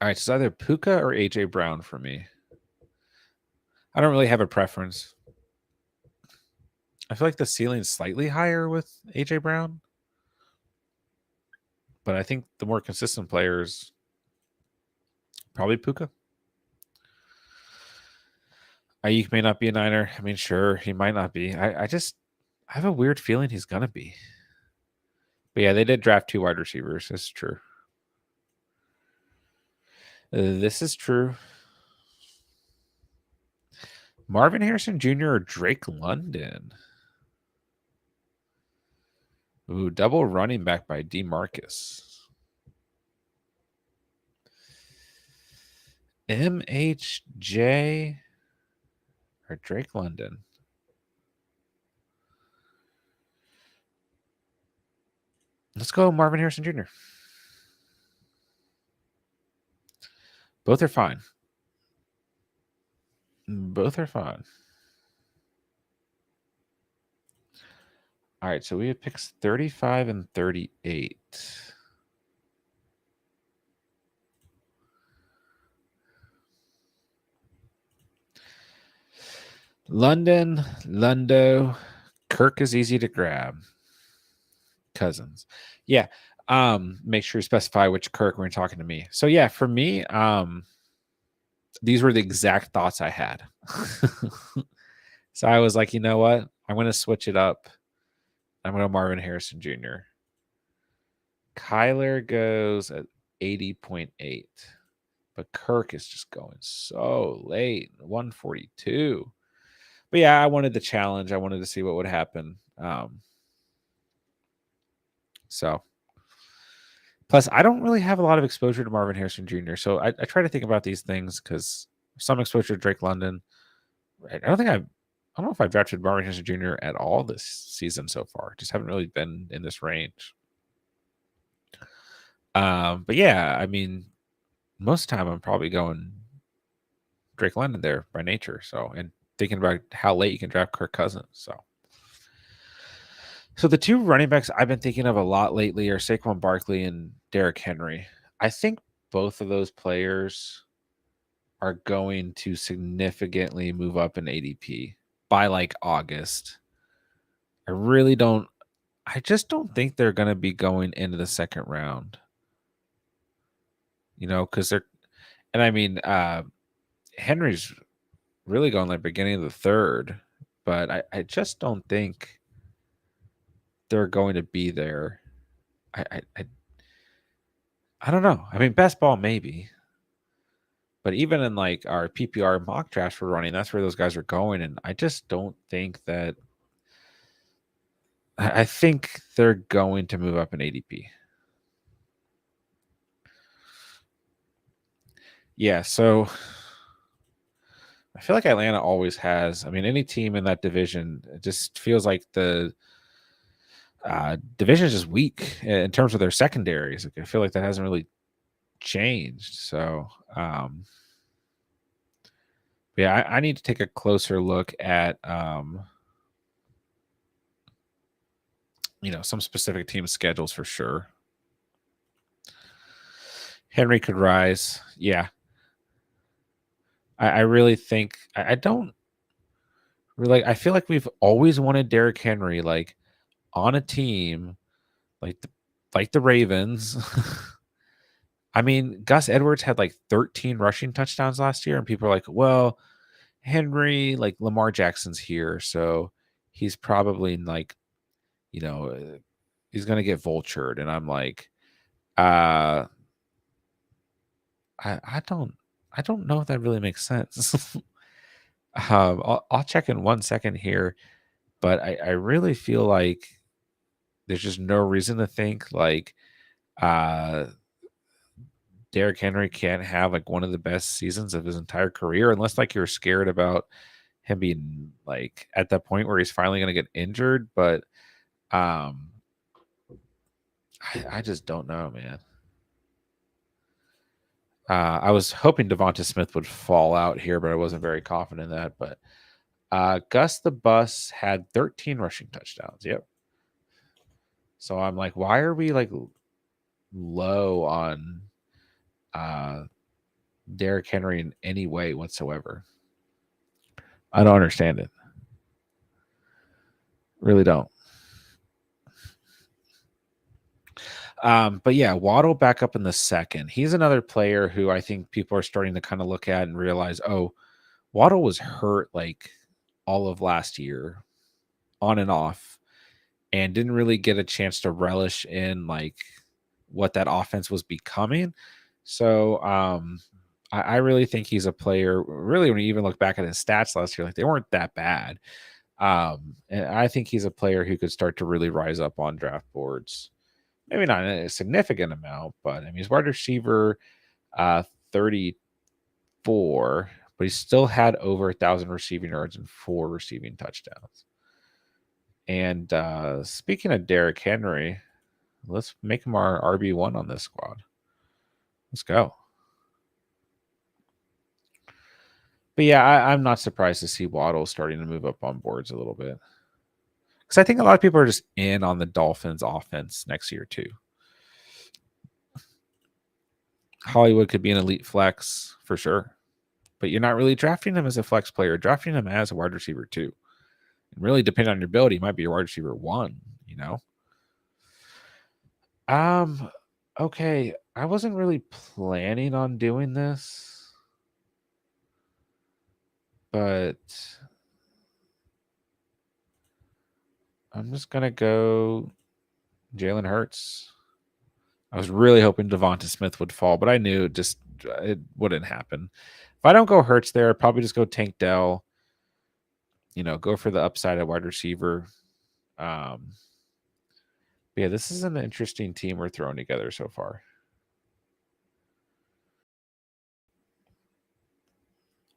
All right, so it's either Puka or AJ Brown for me. I don't really have a preference. I feel like the ceiling's slightly higher with AJ Brown, but I think the more consistent players probably Puka. Ayuk may not be a Niner. I mean, sure, he might not be. I have a weird feeling he's gonna be. But yeah, they did draft 2 wide receivers. This is true. This is true. Marvin Harrison Jr. or Drake London? Ooh, double running back by DeMarcus. MHJ or Drake London? Let's go Marvin Harrison Jr. Both are fine. Both are fine. All right, so we have picks 35 and 38. London, Lundo, Kirk is easy to grab. Cousins. Yeah. Make sure you specify which Kirk when you're talking to me. So yeah, for me, these were the exact thoughts I had. So I was like, you know what? I'm going to switch it up. I'm going to Marvin Harrison Jr. Kyler goes at 80.8, but Kirk is just going so late, 142. But yeah, I wanted the challenge. I wanted to see what would happen. So plus, I don't really have a lot of exposure to Marvin Harrison Jr. So I try to think about these things because some exposure to Drake London. I don't know if I've drafted Marvin Harrison Jr. at all this season so far. Just haven't really been in this range. But yeah, I mean, most of the time I'm probably going Drake London there by nature. So, and thinking about how late you can draft Kirk Cousins. So the 2 running backs I've been thinking of a lot lately are Saquon Barkley and Derrick Henry. I think both of those players are going to significantly move up in ADP by August. I just don't think they're going to be going into the second round. Because Henry's really going beginning of the third, but I just don't think they're going to be there. I don't know. I mean, best ball maybe, but even in our PPR mock drafts we're running, that's where those guys are going, and I just don't think that. I think they're going to move up in ADP. Yeah, so I feel like Atlanta always has. I mean, any team in that division, it just feels like the division is just weak in terms of their secondaries. I feel like that hasn't really changed. So, yeah, I need to take a closer look at, some specific team schedules for sure. Henry could rise. Yeah. I really think I don't really. I feel like we've always wanted Derrick Henry on a team like the Ravens. I mean, Gus Edwards had 13 rushing touchdowns last year, and people are like, well, Henry, Lamar Jackson's here, so he's probably he's going to get vultured. And I'm like, uh, I don't know if that really makes sense. I'll check in 1 second here, but I really feel like there's just no reason to think like uh Derrick Henry can't have like one of the best seasons of his entire career unless like you're scared about him being like at that point where he's finally going to get injured. But um, I just don't know, man. I was hoping Devonta Smith would fall out here, but I wasn't very confident in that. But Gus the Bus had 13 rushing touchdowns. Yep. So I'm like, why are we like low on uh, Derrick Henry in any way whatsoever? I don't understand it. Really don't. But yeah, Waddle back up in the second. He's another player who I think people are starting to kind of look at and realize, oh, Waddle was hurt like all of last year, on and off, and didn't really get a chance to relish in like what that offense was becoming. So I really think he's a player. Really, when you even look back at his stats last year, like they weren't that bad. And I think he's a player who could start to really rise up on draft boards. Maybe not in a significant amount, but I mean, he's wide receiver 34, but he still had over 1,000 receiving yards and 4 receiving touchdowns. And speaking of Derrick Henry, let's make him our RB1 on this squad. Let's go. But yeah, I'm not surprised to see Waddle starting to move up on boards a little bit. Because I think a lot of people are just in on the Dolphins offense next year, too. Hollywood could be an elite flex for sure, but you're not really drafting him as a flex player, drafting him as a wide receiver, too. And really, depending on your ability, he might be a wide receiver 1, you know? Um, okay. I wasn't really planning on doing this, but I'm just gonna go Jalen Hurts. I was really hoping Devonta Smith would fall, but I knew it wouldn't happen. If I don't go Hurts there, I'd probably just go Tank Dell. Go for the upside at wide receiver. But yeah, this is an interesting team we're throwing together so far.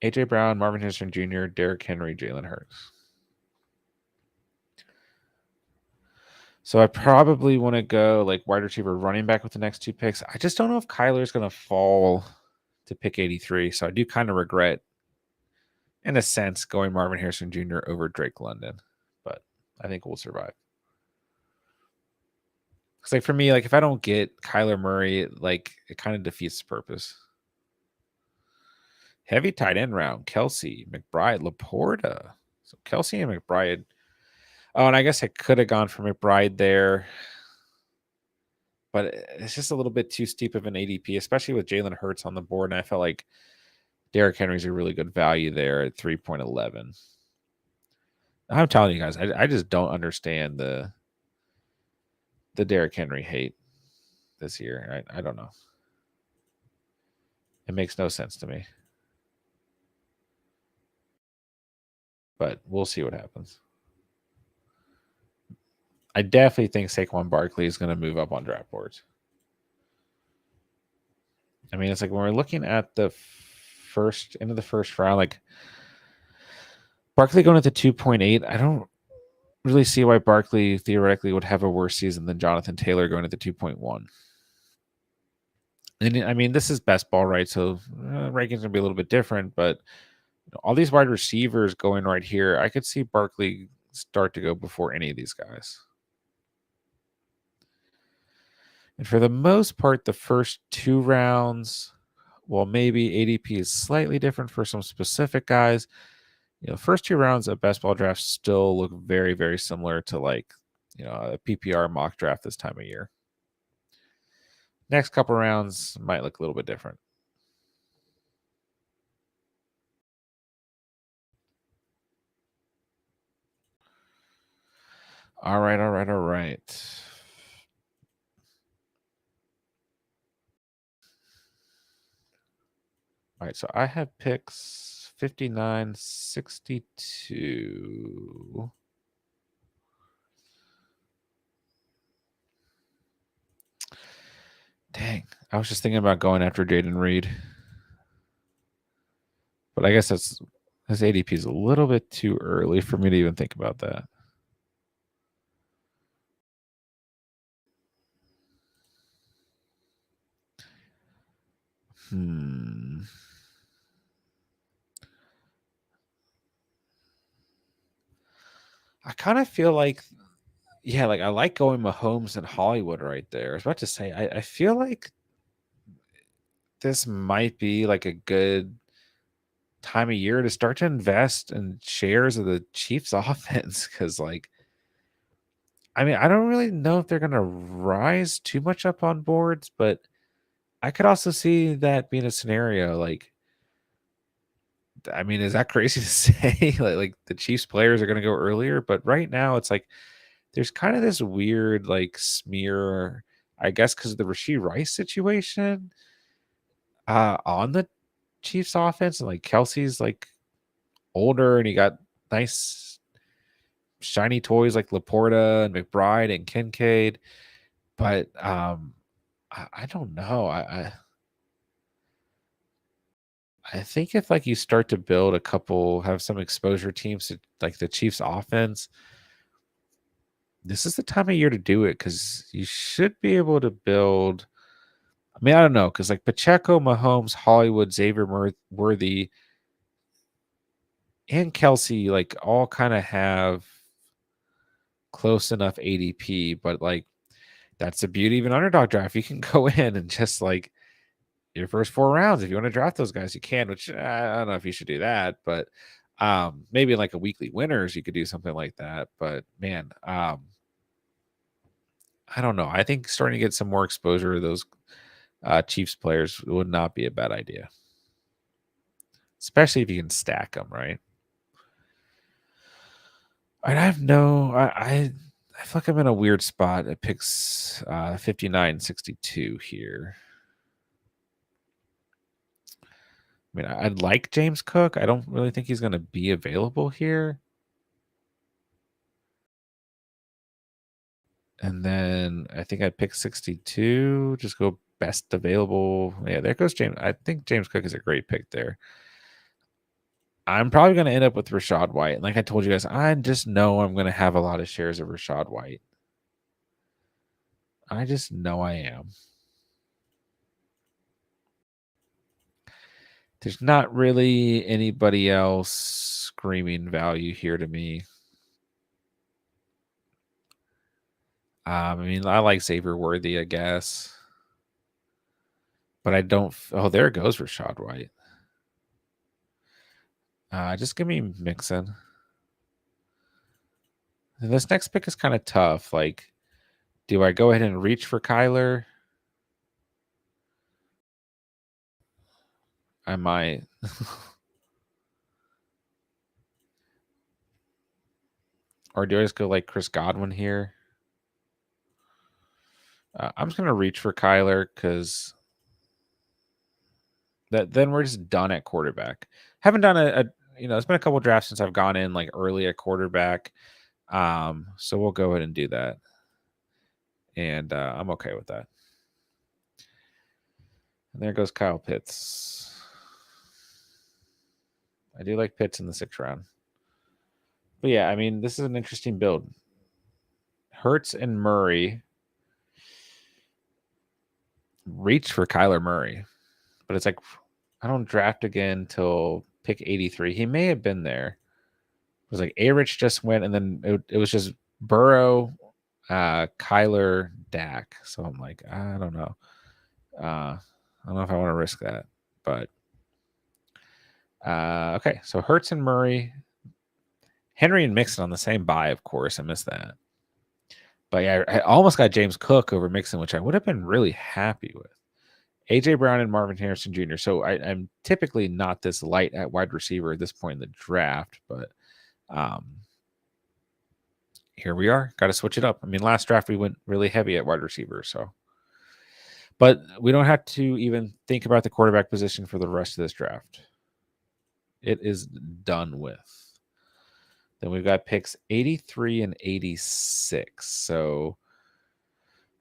AJ Brown, Marvin Harrison Jr., Derrick Henry, Jalen Hurts. So I probably want to go like wide receiver, running back with the next 2 picks. I just don't know if Kyler's going to fall to pick 83. So I do kind of regret, in a sense, going Marvin Harrison Jr. over Drake London. But I think we'll survive. Because like for me, like if I don't get Kyler Murray, like it kind of defeats the purpose. Heavy tight end round: Kelsey, McBride, Laporta. So Kelsey and McBride. Oh, and I guess I could have gone for McBride there, but it's just a little bit too steep of an ADP, especially with Jalen Hurts on the board. And I felt like Derrick Henry's a really good value there at 3.11. I'm telling you guys, I just don't understand the Derrick Henry hate this year. I don't know. It makes no sense to me. But we'll see what happens. I definitely think Saquon Barkley is going to move up on draft boards. I mean, it's like when we're looking at the end of the first round, like Barkley going at the 2.8, I don't really see why Barkley theoretically would have a worse season than Jonathan Taylor going at the 2.1. And I mean, this is best ball, right? So rankings gonna be a little bit different, but all these wide receivers going right here, I could see Barkley start to go before any of these guys. And for the most part, the first 2 rounds, well, maybe ADP is slightly different for some specific guys. First 2 rounds of best ball drafts still look very, very similar to like, a PPR mock draft this time of year. Next couple rounds might look a little bit different. All right. All right, so I have picks 59, 62. Dang, I was just thinking about going after Jaden Reed, but I guess his ADP is a little bit too early for me to even think about that. I kind of feel like, yeah, like I like going Mahomes and Hollywood right there. I was about to say, I feel like this might be like a good time of year to start to invest in shares of the Chiefs offense because, like, I mean, I don't really know if they're going to rise too much up on boards, but I could also see that being a scenario. Like, I mean, is that crazy to say? Like the Chiefs players are going to go earlier, but right now it's like there's kind of this weird like smear, I guess, because of the Rasheed Rice situation on the Chiefs offense, and like Kelsey's like older, and he got nice shiny toys like Laporta and McBride and Kincaid, but I don't know. I think if like you start to build a couple, have some exposure teams to like the Chiefs offense, this is the time of year to do it because you should be able to build. I mean, I don't know because like Pacheco, Mahomes, Hollywood, Worthy, and Kelsey like all kind of have close enough ADP, but like that's the beauty of an underdog draft. You can go in and just like your first 4 rounds. If you want to draft those guys, you can, which I don't know if you should do that, but maybe like a weekly winners, you could do something like that. But man, I don't know. I think starting to get some more exposure to those Chiefs players would not be a bad idea, especially if you can stack them, right? And I have no, I feel like I'm in a weird spot. It picks 59, 62 here. I mean, I'd like James Cook. I don't really think he's going to be available here. And then I think I picked 62. Just go best available. Yeah, there goes James. I think James Cook is a great pick there. I'm probably going to end up with Rashad White. And like I told you guys, I just know I'm going to have a lot of shares of Rashad White. I just know I am. There's not really anybody else screaming value here to me. I mean, I like Xavier Worthy, I guess. But I don't. Oh, there goes Rashad White. Just give me Mixon. And this next pick is kind of tough. Like, do I go ahead and reach for Kyler? I might. Or do I just go like Chris Godwin here? I'm just going to reach for Kyler because then we're just done at quarterback. Haven't done it's been a couple drafts since I've gone in like early at quarterback. So we'll go ahead and do that. And I'm okay with that. And there goes Kyle Pitts. I do like Pitts in the 6th round. But yeah, I mean, this is an interesting build. Hurts and Murray reach for Kyler Murray, but it's like I don't draft again till pick 83. He may have been there. It was like A-Rich just went, and then it was just Burrow, Kyler, Dak. So I'm like, I don't know. I don't know if I want to risk that, but okay. So Hurts and Murray, Henry and Mixon on the same buy, of course. I missed that. But yeah, I almost got James Cook over Mixon, which I would have been really happy with. AJ Brown and Marvin Harrison Jr. So I'm typically not this light at wide receiver at this point in the draft, but here we are. Got to switch it up. I mean, last draft we went really heavy at wide receiver, so. But we don't have to even think about the quarterback position for the rest of this draft. It is done with. Then we've got picks 83 and 86. So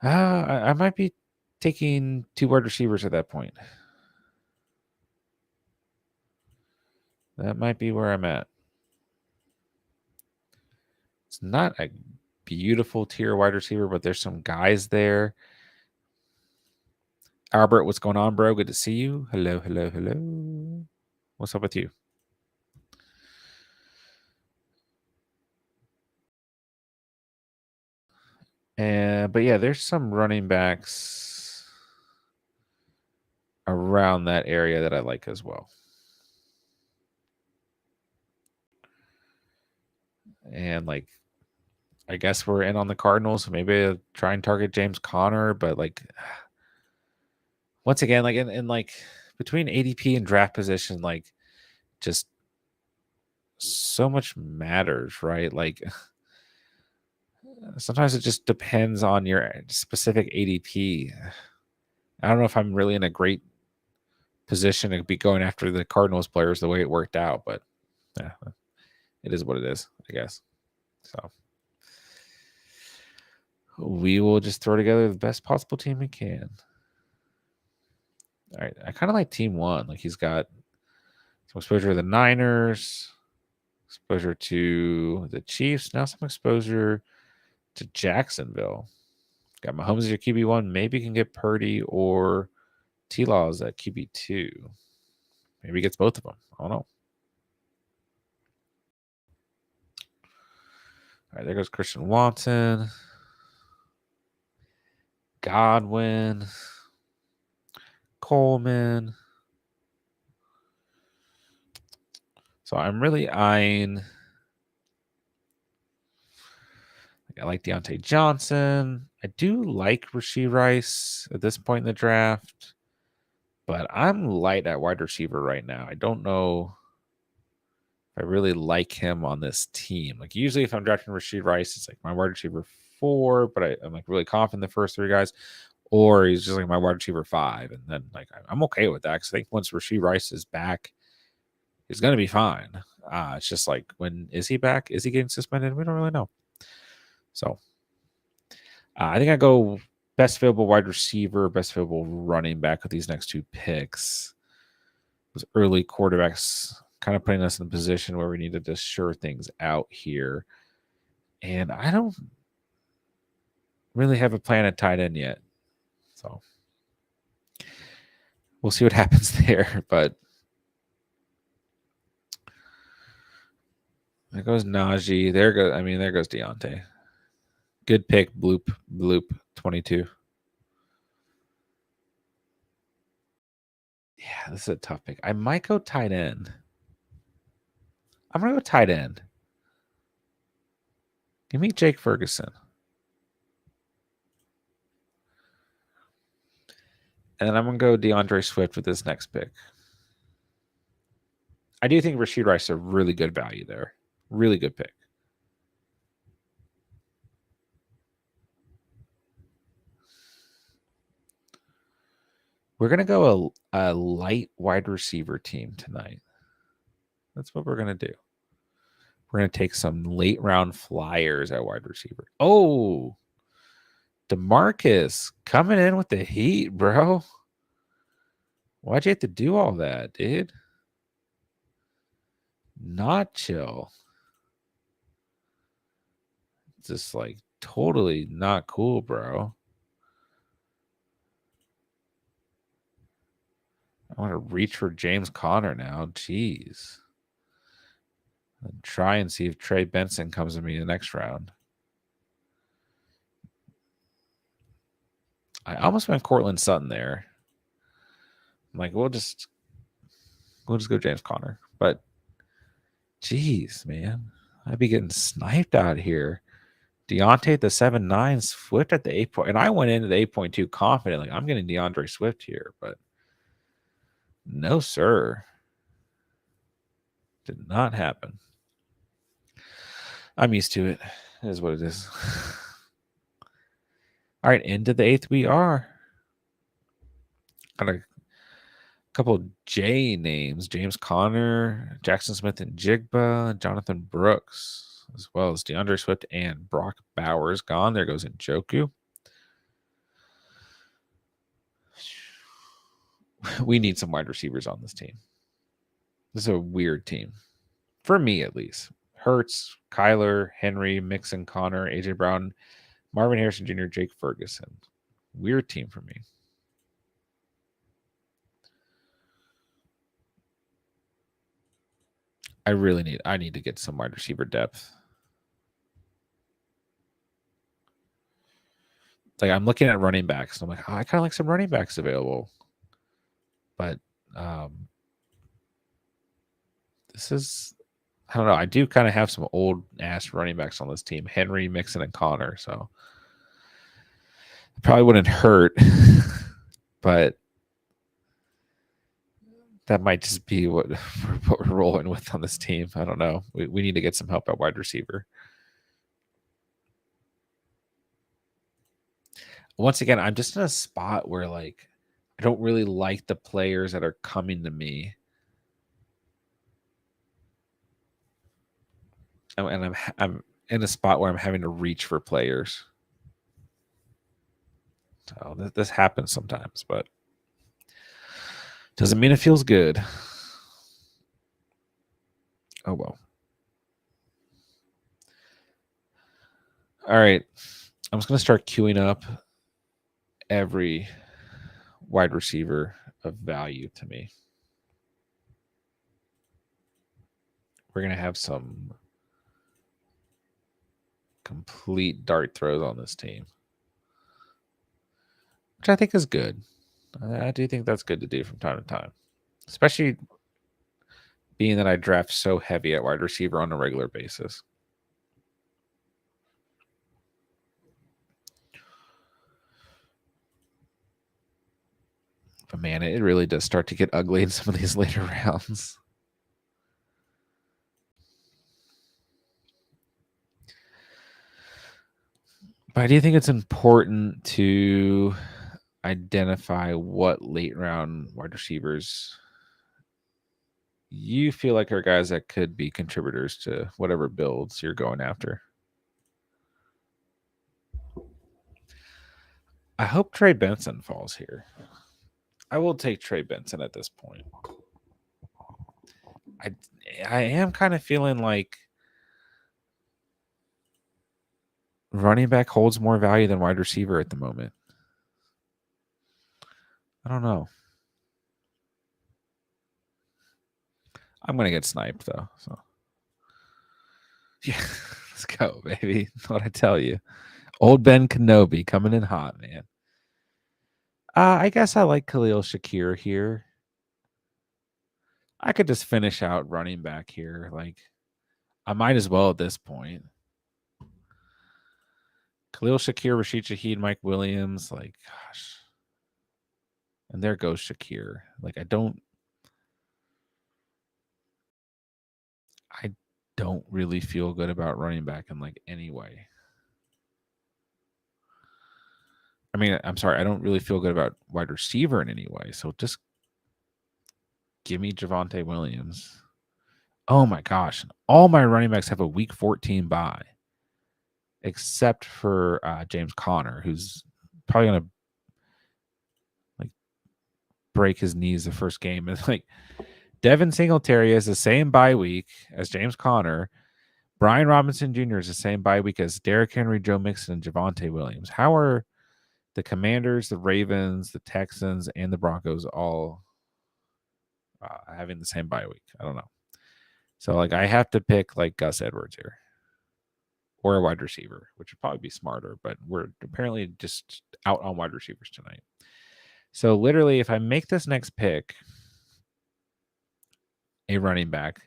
I might be taking 2 wide receivers at that point. That might be where I'm at. It's not a beautiful tier wide receiver, but there's some guys there. Albert, what's going on, bro? Good to see you. Hello, hello, hello. What's up with you? But yeah, there's some running backs around that area that I like as well. And like, I guess we're in on the Cardinals, so maybe I'll try and target James Conner, but like, once again, like in like between ADP and draft position, like just so much matters, right? Like sometimes it just depends on your specific ADP. I don't know if I'm really in a great position to be going after the Cardinals players the way it worked out, but yeah, it is what it is, I guess. So we will just throw together the best possible team we can. All right. I kind of like team one. Like he's got some exposure to the Niners, exposure to the Chiefs, now some exposure to Jacksonville. Got Mahomes as your QB1. Maybe you can get Purdy or T-Laws at QB2. Maybe he gets both of them. I don't know. All right, there goes Christian Watson. Godwin. Coleman. So I'm really eyeing. I like Deontay Johnson. I do like Rashee Rice at this point in the draft, but I'm light at wide receiver right now. I don't know if I really like him on this team. Like usually if I'm drafting Rashee Rice, it's like my wide receiver 4, but I'm like really confident in the first 3 guys, or he's just like my wide receiver 5. And then like I'm okay with that because I think once Rashee Rice is back, he's going to be fine. It's just like, when is he back? Is he getting suspended? We don't really know. So I think I go best available wide receiver, best available running back with these next 2 picks. Those early quarterbacks kind of putting us in a position where we needed to sure things out here. And I don't really have a plan at tight end yet. So we'll see what happens there. But there goes Najee. There goes Deontay. Good pick, bloop 22. Yeah, this is a tough pick. I might go tight end. I'm going to go tight end. Give me Jake Ferguson. And then I'm going to go DeAndre Swift with this next pick. I do think Rashee Rice is a really good value there. Really good pick. We're going to go a light wide receiver team tonight. That's what we're going to do. We're going to take some late round flyers at wide receiver. Oh, DeMarcus coming in with the heat, bro. Why'd you have to do all that, dude? Not chill. Just like totally not cool, bro. I want to reach for James Conner now. Jeez. And try and see if Trey Benson comes to me in the next round. I almost went Cortland Sutton there. I'm like, we'll just go James Conner. But jeez, man. I'd be getting sniped out here. Deontay at the 7.9, Swift at the 8 point. And I went into the 8.2 confident. Like, I'm getting DeAndre Swift here, but no, sir. Did not happen. I'm used to it. It is what it is. All right, into the 8th we are. Got a couple J names: James Conner, Jackson Smith and Jigba, Jonathan Brooks, as well as DeAndre Swift and Brock Bowers gone. There goes Njoku. We need some wide receivers on this team. This is a weird team. For me, at least. Hurts, Kyler, Henry, Mixon, Connor, AJ Brown, Marvin Harrison Jr., Jake Ferguson. Weird team for me. I need to get some wide receiver depth. Like, I'm looking at running backs, and I'm like, oh, I kind of like some running backs available. But this is, I don't know. I do kind of have some old ass running backs on this team: Henry, Mixon, and Connor. So it probably wouldn't hurt, but that might just be what we're rolling with on this team. I don't know. We need to get some help at wide receiver. Once again, I'm just in a spot where, like, I don't really like the players that are coming to me. And I'm in a spot where I'm having to reach for players. So this happens sometimes, but doesn't mean it feels good. Oh, well. All right. I'm just going to start queuing up every wide receiver of value to me. We're going to have some complete dart throws on this team, which I think is good. I do think that's good to do from time to time, especially being that I draft so heavy at wide receiver on a regular basis. But man, it really does start to get ugly in some of these later rounds. But I do think it's important to identify what late round wide receivers you feel like are guys that could be contributors to whatever builds you're going after. I hope Trey Benson falls here. I will take Trey Benson at this point. I am kind of feeling like running back holds more value than wide receiver at the moment. I don't know. I'm gonna get sniped though. So yeah, let's go, baby. What I tell you, old Ben Kenobi coming in hot, man. I guess I like Khalil Shakir here. I could just finish out running back here. Like, I might as well at this point. Khalil Shakir, Rashid Shaheed, Mike Williams. Like, gosh. And there goes Shakir. Like, I don't really feel good about running back in like any way. I mean, I'm sorry, I don't really feel good about wide receiver in any way. So just give me Javonte Williams. Oh my gosh. All my running backs have a week 14 bye, except for James Conner, who's probably going to like break his knees the first game. And like Devin Singletary has the same bye week as James Conner. Brian Robinson Jr. is the same bye week as Derrick Henry, Joe Mixon, and Javonte Williams. How are the Commanders, the Ravens, the Texans, and the Broncos all having the same bye week? I don't know. So, like, I have to pick, like, Gus Edwards here or a wide receiver, which would probably be smarter, but we're apparently just out on wide receivers tonight. So, literally, if I make this next pick a running back,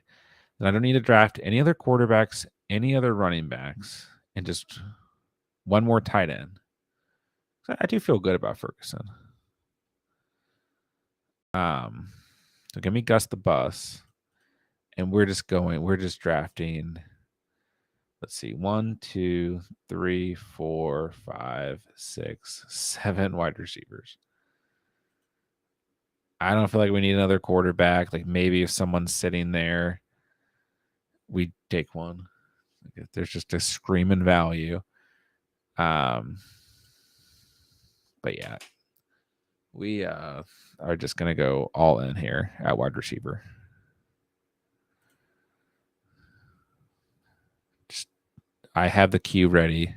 then I don't need to draft any other quarterbacks, any other running backs, and just one more tight end. So I do feel good about Ferguson. So give me Gus the Bus. And we're just drafting. Let's see, 1, 2, 3, 4, 5, 6, 7 wide receivers. I don't feel like we need another quarterback. Like maybe if someone's sitting there, we take one. Like if there's just a screaming value. But yeah, we are just gonna go all in here at wide receiver. Just, I have the queue ready.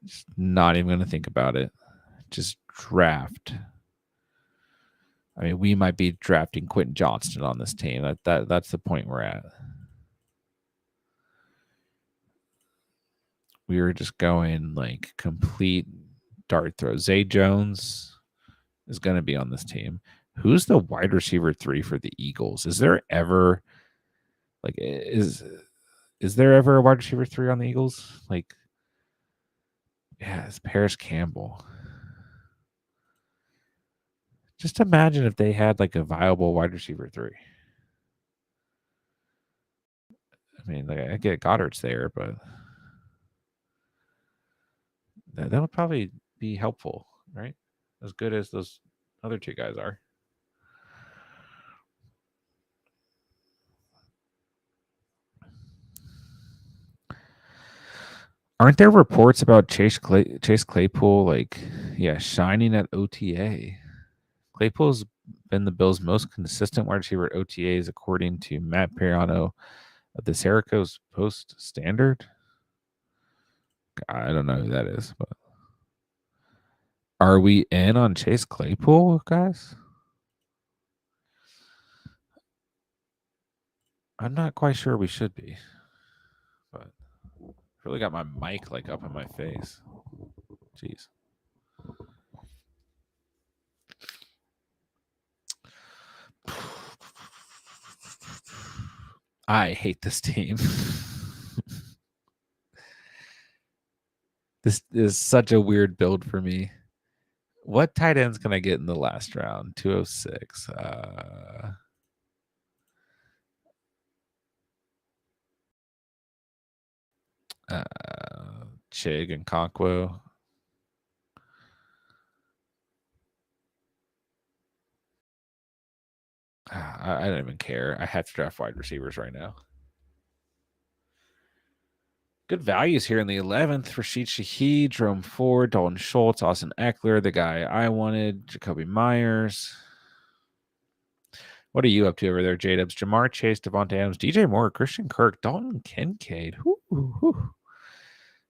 Just not even gonna think about it. Just draft. I mean, we might be drafting Quentin Johnston on this team. That's the point we're at. We were just going like complete dart throw. Zay Jones is going to be on this team. Who's the wide receiver 3 for the Eagles? Is there ever like is there ever a wide receiver 3 on the Eagles? Like, yeah, it's Paris Campbell. Just imagine if they had like a viable wide receiver 3. I mean, like I get Goddard's there, but that would probably be helpful, right? As good as those other 2 guys are. Aren't there reports about Chase Claypool, like, yeah, shining at OTA? Claypool's been the Bills' most consistent wide receiver at OTAs, according to Matt Periano of the Syracuse Post Standard. I don't know who that is, but are we in on Chase Claypool, guys? I'm not quite sure we should be, but I really got my mic like up in my face. Jeez. I hate this team. This is such a weird build for me. What tight ends can I get in the last round? 206. Chig and Conquo. I don't even care. I have to draft wide receivers right now. Good values here in the 11th. Rashid Shaheed, Jerome Ford, Dalton Schultz, Austin Eckler, the guy I wanted, Jacoby Myers. What are you up to over there, J-Dubs? Jamar Chase, Devontae Adams, DJ Moore, Christian Kirk, Dalton Kincaid.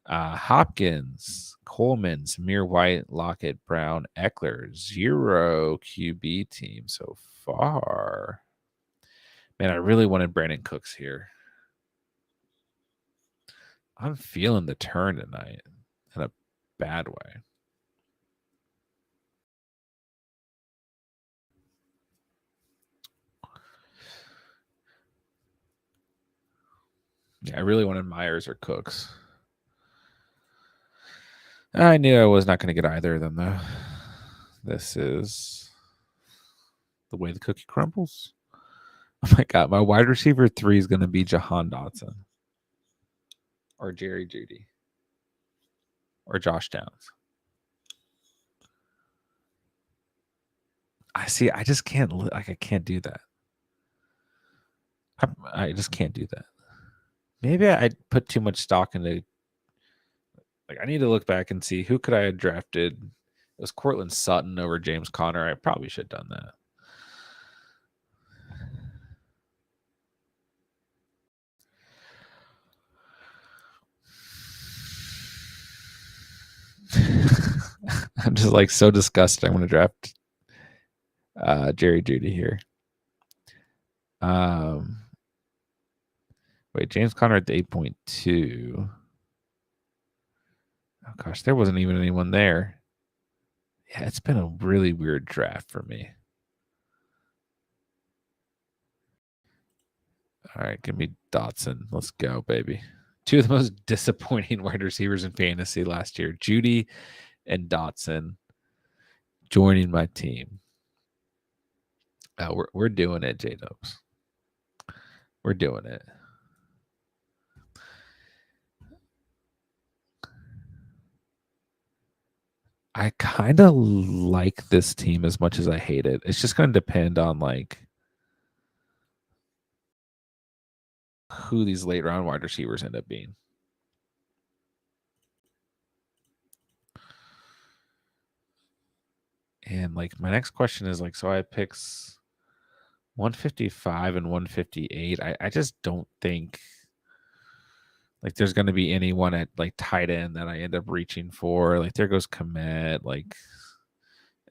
Hopkins, Coleman, Samir White, Lockett, Brown, Eckler. 0 QB team so far. Man, I really wanted Brandon Cooks here. I'm feeling the turn tonight in a bad way. Yeah, I really wanted Myers or Cooks. I knew I was not going to get either of them, though. This is the way the cookie crumbles. Oh my God. My wide receiver 3 is going to be Jahan Dotson or Jerry Jeudy or Josh Downs. I see. I just can't, like, I can't do that. I just can't do that. Maybe I put too much stock into, like, I need to look back and see who could I have drafted. It was Cortland Sutton over James Conner. I probably should have done that. I'm just like so disgusted. I'm going to draft Jerry Jeudy here. Wait, James Conner at the 8.2. Oh gosh, there wasn't even anyone there. Yeah, it's been a really weird draft for me. All right, give me Dotson. Let's go, baby. 2 of the most disappointing wide receivers in fantasy last year, Jeudy and Dotson, joining my team. We're doing it, J-Dubs. We're doing it. I kind of like this team as much as I hate it. It's just going to depend on like who these late round wide receivers end up being. And like my next question is like, so I picks 155 and 158. I just don't think like there's going to be anyone at like tight end that I end up reaching for. Like there goes Komet, like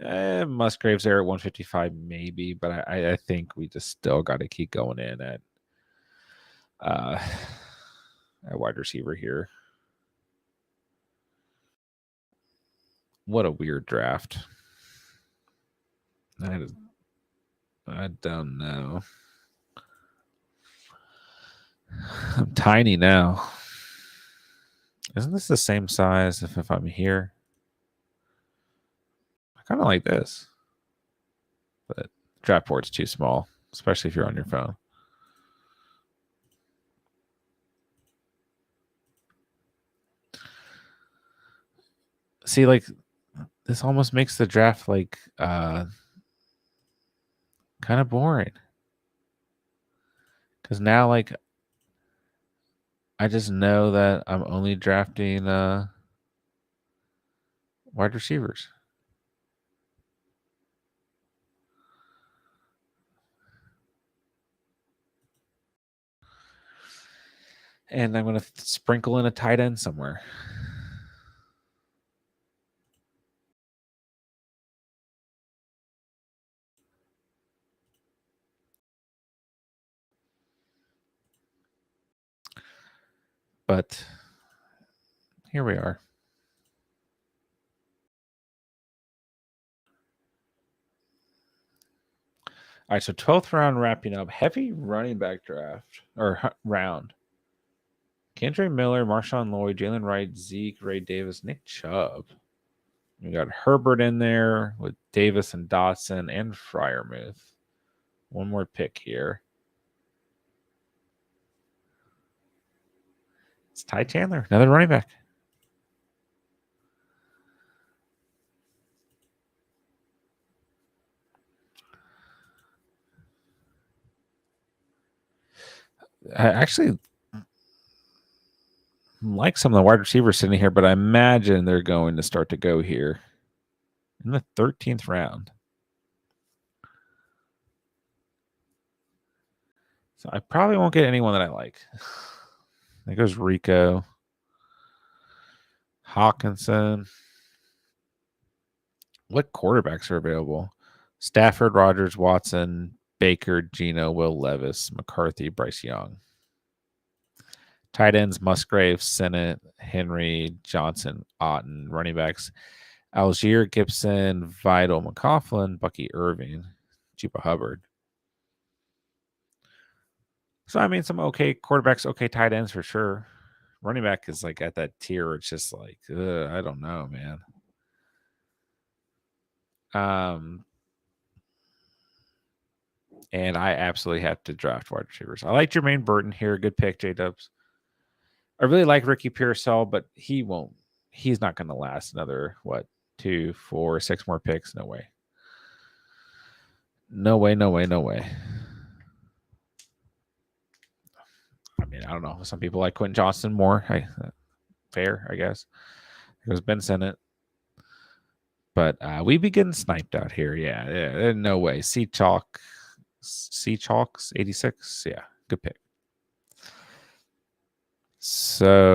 Musgraves there at 155 maybe, but I think we just still got to keep going in at wide receiver here. What a weird draft. I don't know. I'm tiny now. Isn't this the same size if I'm here? I kind of like this, but draft board's too small, especially if you're on your phone. See, like this almost makes the draft like kind of boring. Because now like I just know that I'm only drafting wide receivers. And I'm going to sprinkle in a tight end somewhere. But here we are. All right, so 12th round wrapping up. Heavy running back draft or round. Kendre Miller, Marshawn Lloyd, Jalen Wright, Zeke, Ray Davis, Nick Chubb. We got Herbert in there with Davis and Dotson and Freiermuth. One more pick here. It's Ty Chandler, another running back. I actually like some of the wide receivers sitting here, but I imagine they're going to start to go here in the 13th round. So I probably won't get anyone that I like. There goes Rico, Hawkinson. What quarterbacks are available? Stafford, Rodgers, Watson, Baker, Geno, Will Levis, McCarthy, Bryce Young. Tight ends, Musgrave, Sennett, Henry, Johnson, Otten. Running backs, Algier, Gibson, Vidal, McCaughlin, Bucky Irving, Chuba Hubbard. So, I mean, some okay quarterbacks, okay tight ends for sure. Running back is like at that tier where it's just like, I don't know, man. And I absolutely have to draft wide receivers. I like Jermaine Burton here. Good pick, J-Dubs. I really like Ricky Pearsall, but he's not going to last another, 2, 4, 6 more picks. No way. No way. I mean, I don't know. Some people like Quentin Johnston more. Fair, I guess. It was Ben Sennett. But we be getting sniped out here. Yeah, no way. C Chalks 86. Yeah, good pick. So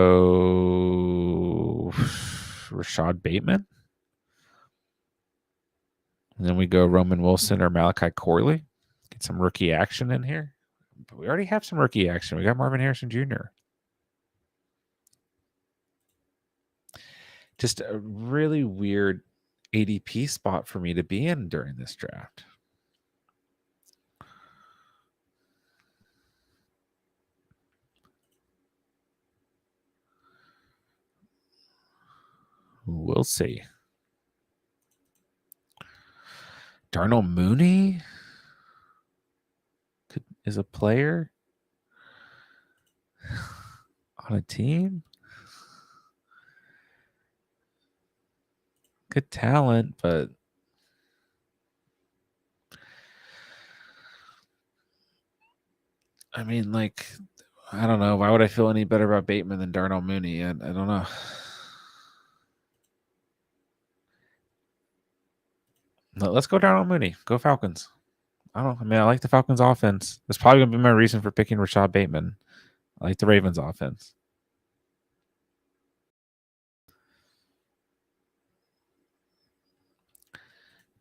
Rashad Bateman. And then we go Roman Wilson or Malachi Corley. Get some rookie action in here. But we already have some rookie action. We got Marvin Harrison Jr. Just a really weird ADP spot for me to be in during this draft. We'll see. Darnell Mooney is a player on a team. Good talent, but I mean, like, I don't know. Why would I feel any better about Bateman than Darnell Mooney? I don't know. No, let's go Darnell Mooney. Go Falcons. I mean, I like the Falcons offense. That's probably gonna be my reason for picking Rashad Bateman. I like the Ravens offense.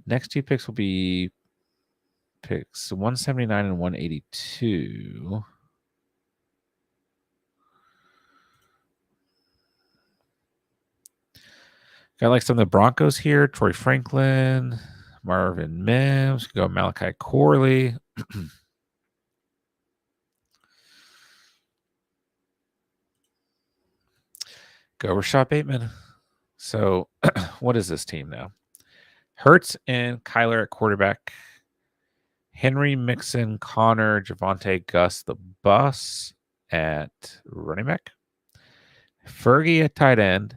Next two picks will be picks 179 and 182. Got like some of the Broncos here. Troy Franklin, Marvin Mims. Go Malachi Corley. Go Rashad Bateman. So, what is this team now? Hurts and Kyler at quarterback. Henry, Mixon, Connor, Javonte, Gus, the Bus at running back. Fergie at tight end.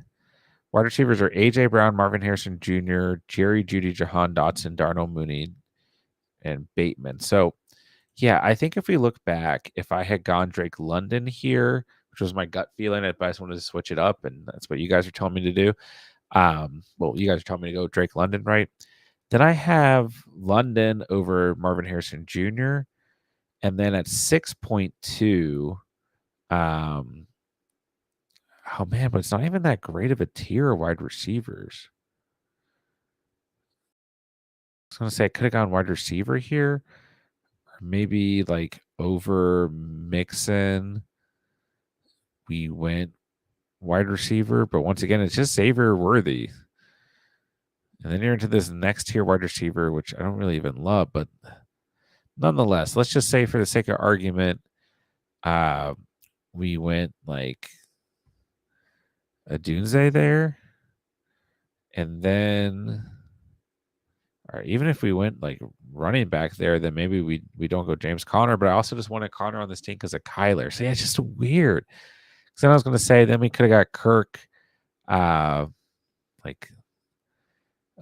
Wide receivers are A.J. Brown, Marvin Harrison Jr., Jerry Judy, Jahan Dotson, Darnell Mooney, and Bateman. So, yeah, I think if we look back, if I had gone Drake London here, which was my gut feeling, but I just wanted to switch it up, and that's what you guys are telling me to do. Well, you guys are telling me to go Drake London, right? Then I have London over Marvin Harrison Jr. And then at 6.2, oh man, but it's not even that great of a tier of wide receivers. I was gonna say I could have gone wide receiver here, or maybe like over Mixon. We went wide receiver, but once again, it's just Xavier Worthy. And then you're into this next tier wide receiver, which I don't really even love, but nonetheless, let's just say for the sake of argument, we went like a Dunze there. And then all right, even if we went like running back there, then maybe we don't go James Conner, but I also just wanted Conner on this team because of Kyler. So yeah, it's just weird. Because then I was gonna say then we could have got Kirk. Like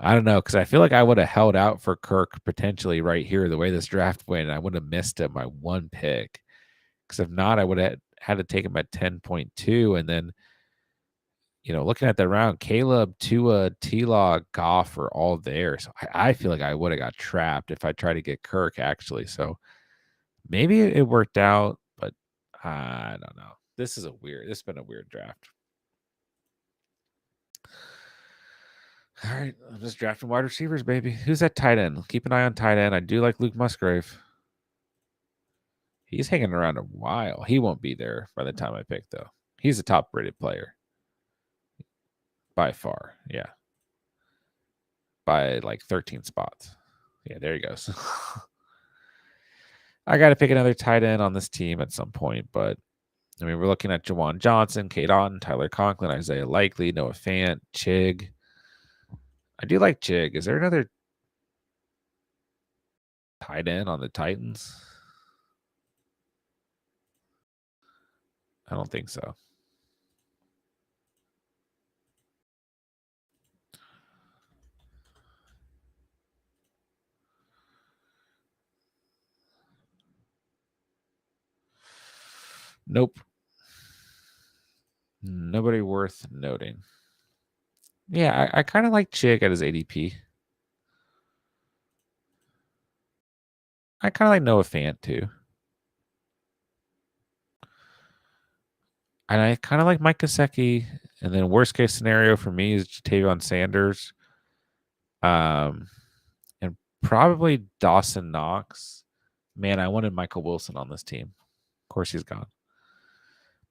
I don't know, because I feel like I would have held out for Kirk potentially right here, the way this draft went. I would have missed him by one pick. Because if not, I would have had to take him at 10.2. And then, looking at the round, Caleb, Tua, T-Law, Goff are all there. So I feel like I would have got trapped if I tried to get Kirk, actually. So maybe it worked out, but I don't know. This has been a weird draft. All right, I'm just drafting wide receivers, baby. Who's that tight end? Keep an eye on tight end. I do like Luke Musgrave. He's hanging around a while. He won't be there by the time I pick, though. He's a top-rated player by far. Yeah, by like 13 spots. Yeah, there he goes. I got to pick another tight end on this team at some point, but I mean, we're looking at Jawan Johnson, Kate Otten, Tyler Conklin, Isaiah Likely, Noah Fant, Chig. I do like Chig. Is there another tight end on the Titans? I don't think so. Nope. Nobody worth noting. Yeah, I kind of like Chig at his ADP. I kind of like Noah Fant too. And I kind of like Mike Gesicki. And then worst case scenario for me is Jatavion Sanders. And probably Dawson Knox. Man, I wanted Michael Wilson on this team. Of course he's gone.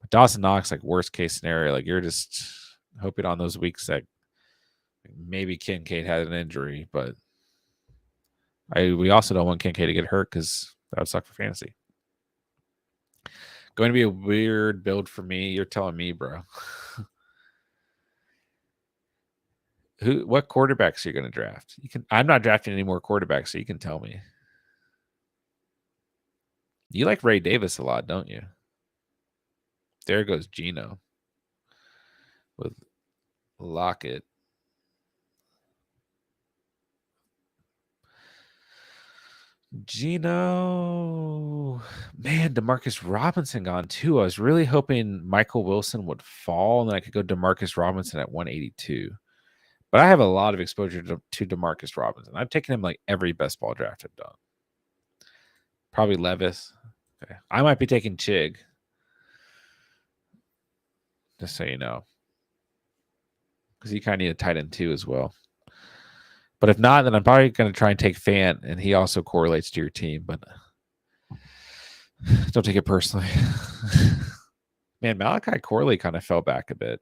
But Dawson Knox, like worst case scenario, like you're just hoping on those weeks that maybe Kincaid had an injury, but we also don't want Kincaid to get hurt because that would suck for fantasy. Going to be a weird build for me. You're telling me, bro. What quarterbacks are you going to draft? I'm not drafting any more quarterbacks, so you can tell me. You like Ray Davis a lot, don't you? There goes Gino with Lockett. Gino, man, Demarcus Robinson gone too. I was really hoping Michael Wilson would fall and then I could go Demarcus Robinson at 182. But I have a lot of exposure to Demarcus Robinson. I've taken him like every best ball draft I've done. Probably Levis. Okay. I might be taking Chig. Just so you know. Because you kind of need a tight end too as well. But if not, then I'm probably going to try and take Fant, and he also correlates to your team. But don't take it personally. Man, Malachi Corley kind of fell back a bit.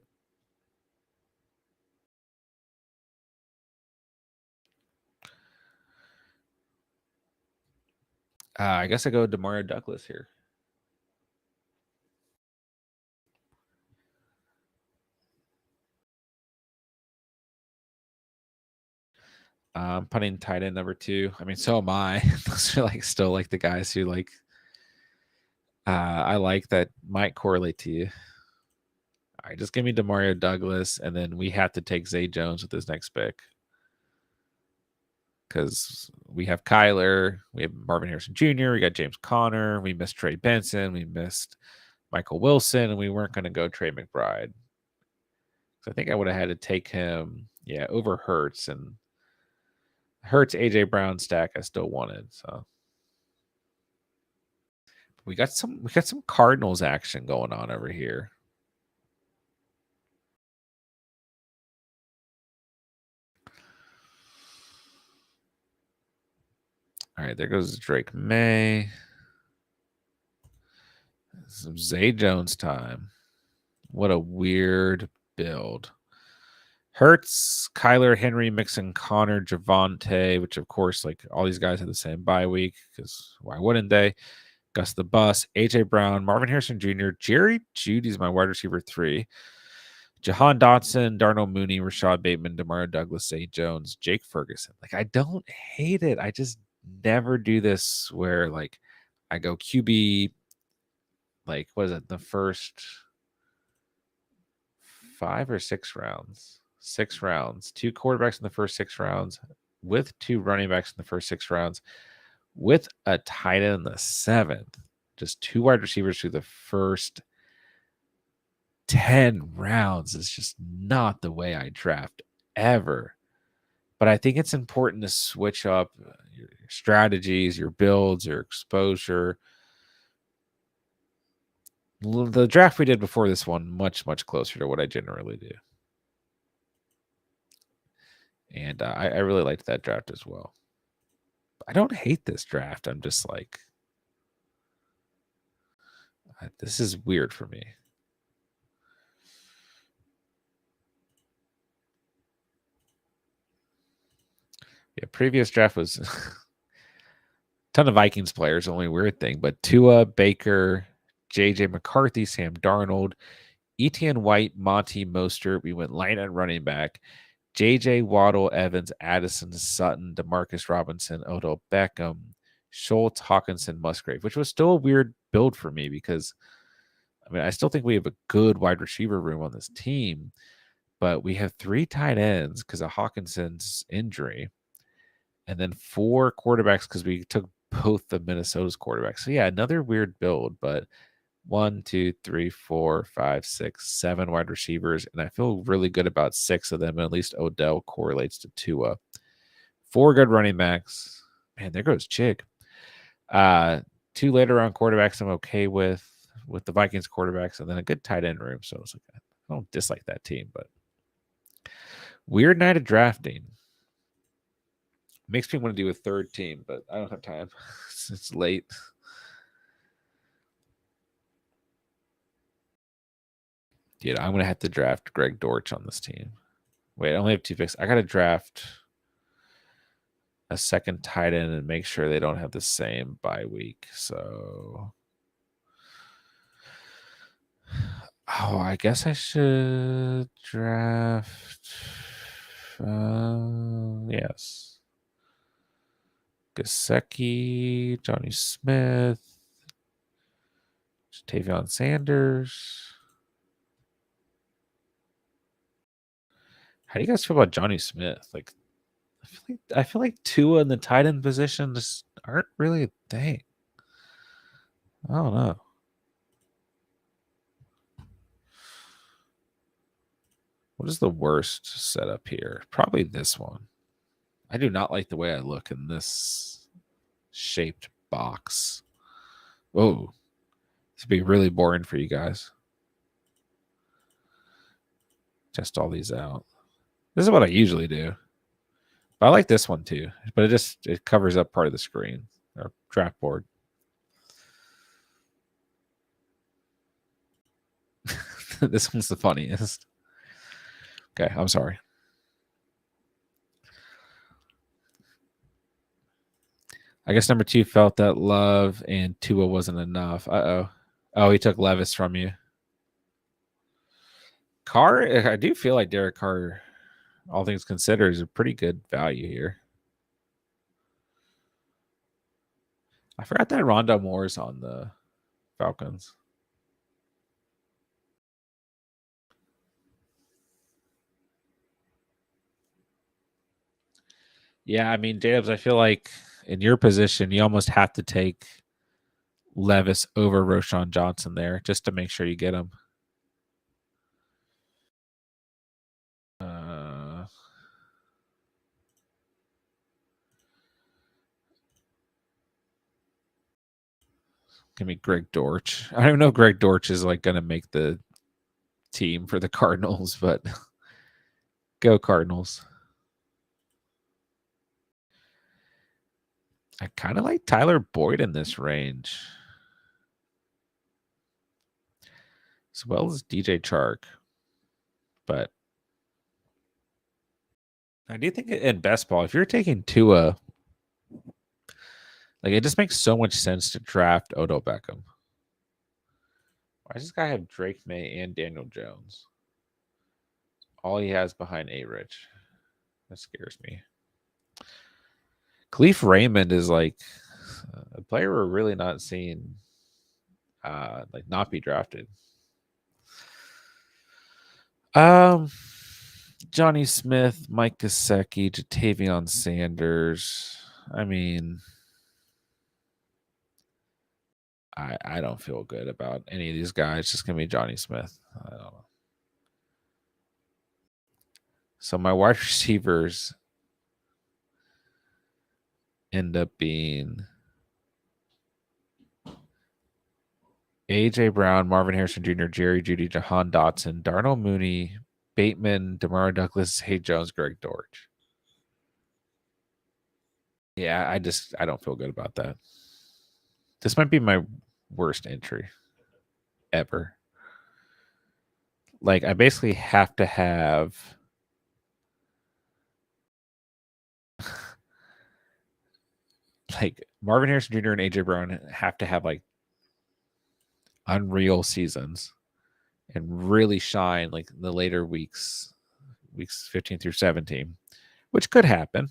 I guess I go Demario Douglas here. Punting tight end number 2. I mean, so am I. Those are like still like the guys who like I like that might correlate to you. All right, just give me Demario Douglas, and then we have to take Zay Jones with his next pick. Because we have Kyler, we have Marvin Harrison Jr., we got James Conner, we missed Trey Benson, we missed Michael Wilson, and we weren't going to go Trey McBride. So I think I would have had to take him, over Hurts, and Hurts AJ Brown stack I still wanted. So we got some Cardinals action going on over here. All right, there goes Drake May. Some Zay Jones time. What a weird build. Hurts, Kyler, Henry, Mixon, Connor, Javonte, which of course, like all these guys have the same bye week because why wouldn't they? Gus the Bus, AJ Brown, Marvin Harrison Jr., Jerry Judy's my wide receiver 3. Jahan Dotson, Darnell Mooney, Rashad Bateman, Demario Douglas, Zay Jones, Jake Ferguson. Like, I don't hate it. I just never do this where, like, I go QB, like, what is it, the first 5 or 6 rounds? 6 rounds. 2 quarterbacks in the first 6 rounds, with 2 running backs in the first 6 rounds, with a tight end in the 7th. Just 2 wide receivers through the first 10 rounds is just not the way I draft ever. But I think it's important to switch up your strategies, your builds, your exposure. The draft we did before this one, much, much closer to what I generally do. And I really liked that draft as well. I don't hate this draft. I'm just like, this is weird for me. Yeah, previous draft was a ton of Vikings players, only weird thing, but Tua, Baker, JJ McCarthy, Sam Darnold, Etienne White, Monty Mostert. We went light at running back. JJ Waddle, Evans, Addison, Sutton, Demarcus Robinson, Odell Beckham, Schultz, Hawkinson, Musgrave, which was still a weird build for me because, I mean, I still think we have a good wide receiver room on this team, but we have 3 tight ends because of Hawkinson's injury, and then 4 quarterbacks because we took both of Minnesota's quarterbacks. So, yeah, another weird build, but 1, 2, 3, 4, 5, 6, 7 wide receivers, and I feel really good about 6 of them. And at least Odell correlates to Tua. 4 good running backs. Man, there goes Chig. 2 later round quarterbacks I'm okay with the Vikings quarterbacks, and then a good tight end room. So it's like I don't dislike that team, but weird night of drafting. Makes me want to do a third team, but I don't have time. It's late. Dude, I'm gonna have to draft Greg Dortch on this team. Wait, I only have 2 picks. I gotta draft a second tight end and make sure they don't have the same bye week. So, I guess I should draft. Yes, Gasecki, Johnny Smith, Tavion Sanders. How do you guys feel about Johnny Smith? Like, I feel like Tua in the tight end position. Just aren't really a thing. I don't know. What is the worst setup here? Probably this one. I do not like the way I look in this shaped box. Oh, this would be really boring for you guys. Test all these out. This is what I usually do. But I like this one too. But it covers up part of the screen or draft board. This one's the funniest. Okay, I'm sorry. I guess number 2 felt that Love and Tua wasn't enough. Uh-oh. Oh, he took Levis from you. Carr, I do feel like Derek Carr, all things considered, is a pretty good value here. I forgot that Rondo Moore's on the Falcons. Yeah, I mean, Jacobs, I feel like in your position, you almost have to take Levis over Roshan Johnson there just to make sure you get him. Give me Greg Dortch. I don't know if Greg Dortch is like going to make the team for the Cardinals, but go Cardinals. I kind of like Tyler Boyd in this range, as well as DJ Chark. But I do think in best ball, if you're taking Tua, like it just makes so much sense to draft Odell Beckham. Why does this guy have Drake May and Daniel Jones? All he has behind A Rich. That scares me. Khalif Raymond is like a player we're really not seeing like not be drafted. Johnny Smith, Mike Gesicki, Jatavion Sanders. I mean, I don't feel good about any of these guys. It's just gonna be Johnny Smith. I don't know. So my wide receivers end up being AJ Brown, Marvin Harrison Jr., Jerry Judy, Jahan Dotson, Darnell Mooney, Bateman, Demario Douglas, Zay Jones, Greg Dortch. Yeah, I don't feel good about that. This might be my worst entry ever. Like I basically have to have like Marvin Harrison Jr. and AJ Brown have to have like unreal seasons and really shine like in the later weeks 15 through 17, which could happen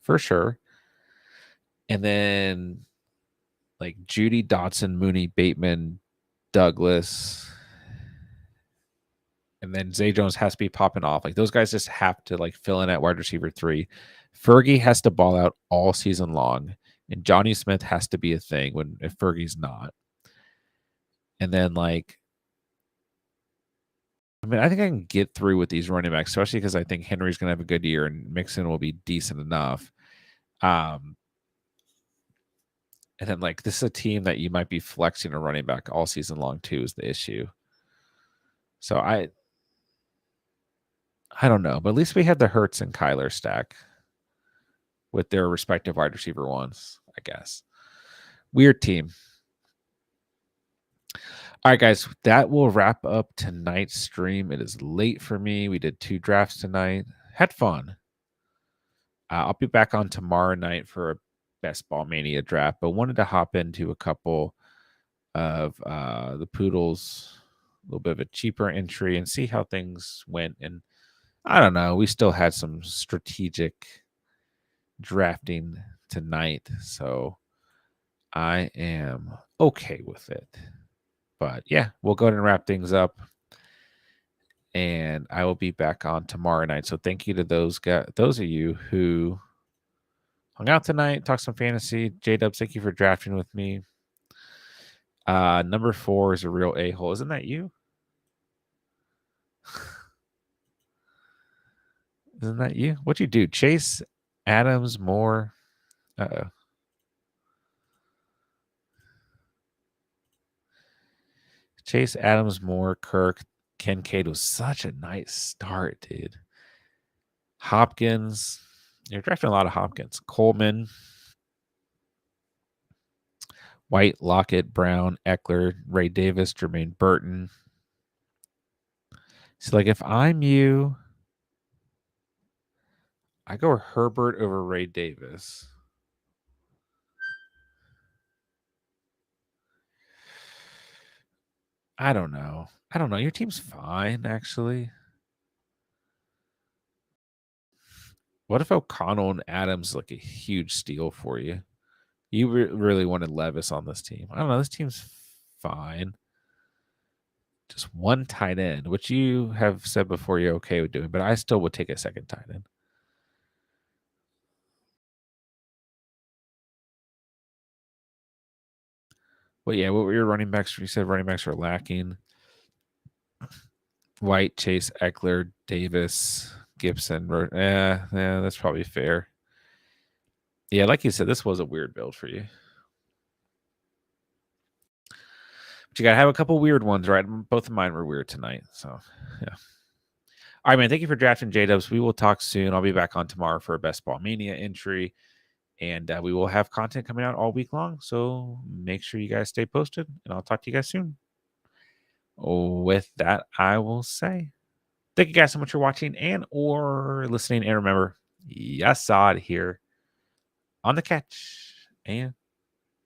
for sure. And then like Judy, Dotson, Mooney, Bateman, Douglas, and then Zay Jones has to be popping off. Like those guys just have to like fill in at wide receiver 3. Fergie has to ball out all season long, and Johnny Smith has to be a thing when if Fergie's not. And then like, I mean, I think I can get through with these running backs, especially because I think Henry's going to have a good year and Mixon will be decent enough. And then like this is a team that you might be flexing a running back all season long too is the issue. So I don't know, but at least we had the Hurts and Kyler stack with their respective wide receiver ones, I guess. Weird team. All right, guys, that will wrap up tonight's stream. It is late for me. We did 2 drafts tonight. Had fun. I'll be back on tomorrow night for a Best Ball Mania draft, but wanted to hop into a couple of the Poodles, a little bit of a cheaper entry and see how things went. And I don't know, we still had some strategic drafting tonight, so I am okay with it. But yeah, we'll go ahead and wrap things up. And I will be back on tomorrow night. So thank you to those guys, those of you who hung out tonight, talked some fantasy. J-Dubs, thank you for drafting with me. Number 4 is a real a-hole. Isn't that you? Isn't that you? What'd you do? Chase Adams Moore. Uh-oh. Chase Adams Moore, Kirk, Kincaid was such a nice start, dude. Hopkins. You're drafting a lot of Hopkins. Coleman, White, Lockett, Brown, Eckler, Ray Davis, Jermaine Burton. So, like, if I'm you, I go Herbert over Ray Davis. I don't know. Your team's fine, actually. What if O'Connell and Adams like a huge steal for you? You really wanted Levis on this team. I don't know. This team's fine. Just one tight end, which you have said before you're okay with doing, but I still would take a second tight end. Well, yeah, what were your running backs? You said running backs were lacking. White, Chase, Eckler, Davis, Gibson. Yeah, that's probably fair. Yeah, like you said, this was a weird build for you. But you got to have a couple weird ones, right? Both of mine were weird tonight. So, yeah. All right, man. Thank you for drafting J-Dubs. We will talk soon. I'll be back on tomorrow for a Best Ball Mania entry. And we will have content coming out all week long. So make sure you guys stay posted. And I'll talk to you guys soon. With that, I will say thank you guys so much for watching and or listening. And remember, yes, Sod here on the catch. And